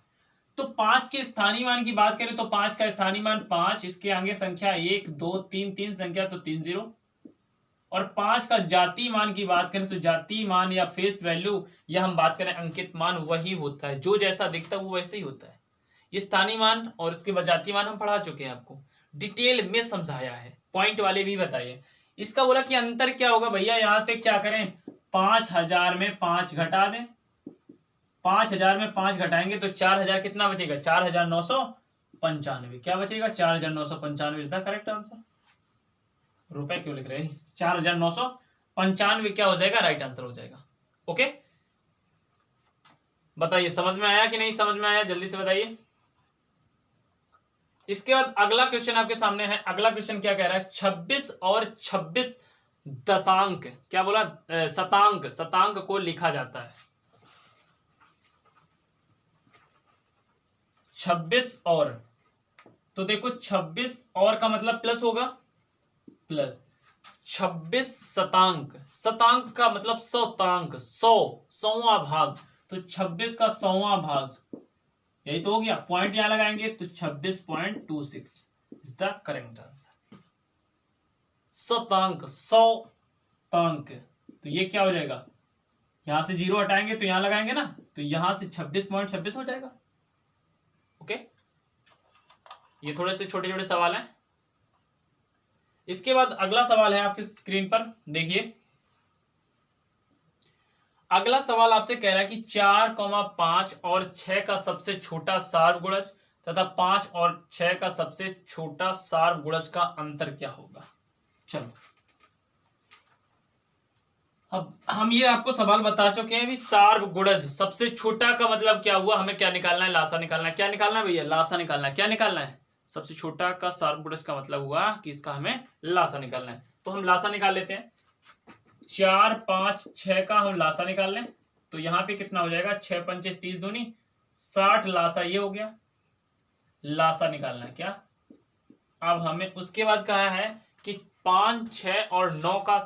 तो 5 के स्थानीय मान की बात करें तो 5 का स्थानीय मान 5, इसके आगे संख्या 1, 2, 3, 3 संख्या तो 3 0। और 5 का जातीय मान की बात करें तो जातीय मान या फेस वैल्यू या हम बात करें अंकित मान, वही होता है, जो जैसा दिखता है वो वैसे ही होता है। ये स्थानीय मान और इसके बाद जातीय मान हम पढ़ा चुके हैं, आपको डिटेल में समझाया है, पॉइंट वाले भी बताइए। इसका बोला कि अंतर क्या होगा भैया, यहां पे क्या करें, 5000 में 5 घटा दें, 5000 में 5 घटाएंगे तो 4000 कितना बचेगा, 4995, क्या बचेगा, 4995 इज द करेक्ट आंसर। रुपए क्यों लिख रहे हैं, 4995 क्या हो जाएगा, राइट आंसर हो जाएगा। ओके, बताइए समझ में आया कि नहीं समझ में आया, जल्दी से बताइए। इसके बाद अगला क्वेश्चन आपके सामने है। अगला क्वेश्चन क्या कह रहा है, 26 और 26 दशांक, क्या बोला, शतांक, शतांक को लिखा जाता है। 26 और, तो देखो 26 और का मतलब प्लस होगा, प्लस 26 शतांक, शतांक का मतलब शतांक, 100, 100वां भाग, तो 26 का 100वां भाग, यही तो हो गया, पॉइंट यहां लगाएंगे तो 26.26 इज द करेक्ट आंसर। शतांक, 100 तो ये क्या हो जाएगा, यहां से 0 हटाएंगे तो यहां लगाएंगे ना, तो यहां से 26.26 हो जाएगा। ओके, ये थोड़े से छोटे छोटे सवाल हैं। इसके बाद अगला सवाल है आपकी स्क्रीन पर, देखिए। अगला सवाल आपसे कह रहा है कि 4, 5 और 6 का सबसे छोटा सार्वगुणज तथा 5 और 6 का सबसे छोटा सार्वगुणज का अंतर क्या होगा। चलो, अब हम ये आपको सवाल बता चुके हैं भी, सार्वगुणज सबसे छोटा का मतलब क्या हुआ, हमें क्या निकालना है, लासा निकालना है। क्या निकालना है भैया, लासा निकालना है। क्या निकालना है, सबसे छोटा का सार्वगुणज का मतलब हुआ कि इसका हमें लासा निकालना है। तो हम लासा निकाल लेते हैं, 4, 5, 6 का हम लासा निकाल लें तो यहाँ पे कितना हो जाएगा, 6 पंचे 30 दूनी 60, लासा ये हो गया, लासा निकालना है क्या। अब हमें उसके बाद कहा है कि 5, 6 और 9 का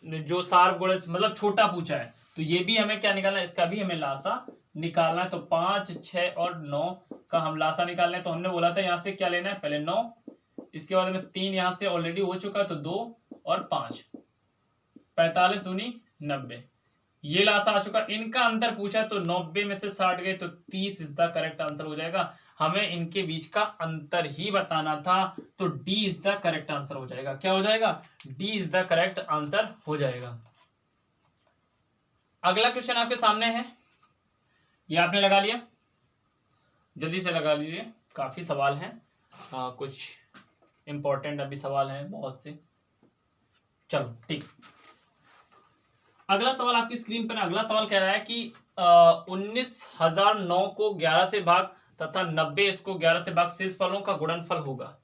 जो सार्वगुणज मतलब छोटा पूछा है, तो ये भी हमें क्या निकालना है, इसका भी हमें लासा निकालना है। तो 5, 6 और 9 का हम लासा निकालना है। तो हमने बोला था यहाँ से क्या लेना है, पहले 9, इसके बाद में 3 यहाँ से ऑलरेडी हो चुका है तो 2 और 5, 45 दूनी 90, ये लास्ट आ चुका। इनका अंतर पूछा तो 90 में से 60 गए तो 30 इज द करेक्ट आंसर हो जाएगा। हमें इनके बीच का अंतर ही बताना था, तो D is the correct answer हो जाएगा। क्या हो जाएगा? D is the correct answer हो जाएगा। अगला क्वेश्चन आपके सामने है, ये आपने लगा लिया, जल्दी से लगा लीजिए, काफी सवाल हैं, कुछ इंपॉर्टेंट अभी सवाल हैं बहुत से। चलो ठीक, अगला सवाल आपकी स्क्रीन पर। अगला सवाल कह रहा है कि 19,009 को 11 से भाग तथा 90 इसको 11 से भाग शेष फलों का गुणनफल होगा।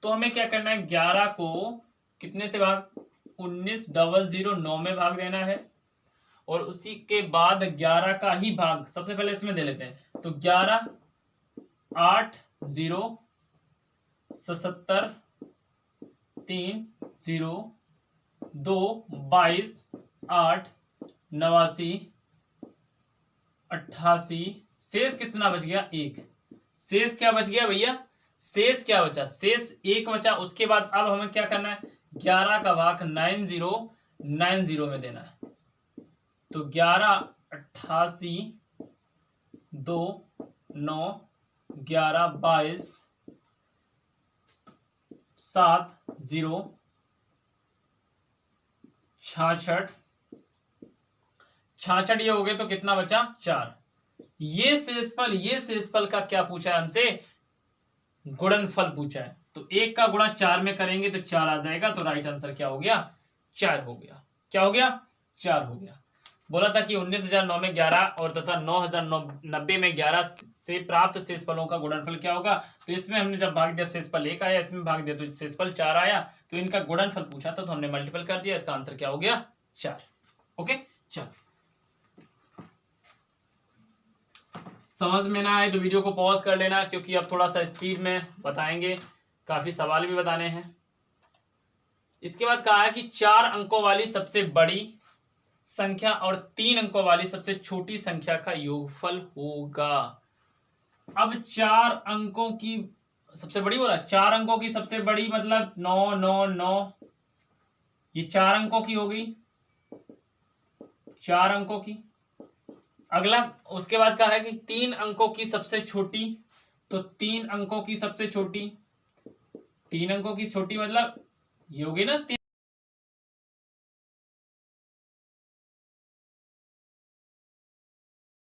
तो हमें क्या करना है, 11 को कितने से भाग, 19,009 में भाग देना है, और उसी के बाद 11 का ही भाग सबसे पहले इसमें दे लेते हैं। तो 11 8 0 77 3 0 2 22 8 89 88, शेष कितना बच गया? 1। शेष क्या बच गया भैया? शेष क्या बचा? शेष 1 बचा। उसके बाद अब हमें क्या करना है, 11 का भाग 9090 में देना है। तो 11 88 2 9 11 22 7 0 66 ये हो गए, तो कितना बचा? 4। ये शेषफल का क्या पूछा है हमसे? गुणनफल पूछा है। तो 1 का गुणा 4 में करेंगे तो 4 आ जाएगा। तो राइट आंसर क्या हो गया? 4 हो गया। क्या हो गया? 4 हो गया। बोला था कि 19,009 में 11 और तथा 9,090 में 11 से प्राप्त शेषफलों का गुणनफल क्या होगा। तो इसमें हमने जब भाग दिया शेषफल 1 आया, इसमें भाग दिया तो शेषफल 4 आया। तो इनका गुणनफल पूछा था तो हमने मल्टीपल कर दिया। इसका आंसर क्या हो गया? 4। ओके, चलो, समझ में ना आए तो वीडियो को पॉज कर लेना, क्योंकि अब थोड़ा सा स्पीड में बताएंगे, काफी सवाल भी बताने हैं। इसके बाद कहा है कि 4 अंकों वाली सबसे बड़ी संख्या और 3 अंकों वाली सबसे छोटी संख्या का योगफल होगा। अब 4 अंकों की सबसे बड़ी बोला, 4 अंकों की सबसे बड़ी मतलब 9 9 9, ये 4 अंकों की होगी, 4 अंकों की। अगला उसके बाद कहा है कि 3 अंकों की सबसे छोटी, तो 3 अंकों की सबसे छोटी, 3 अंकों की छोटी मतलब ये होगी ना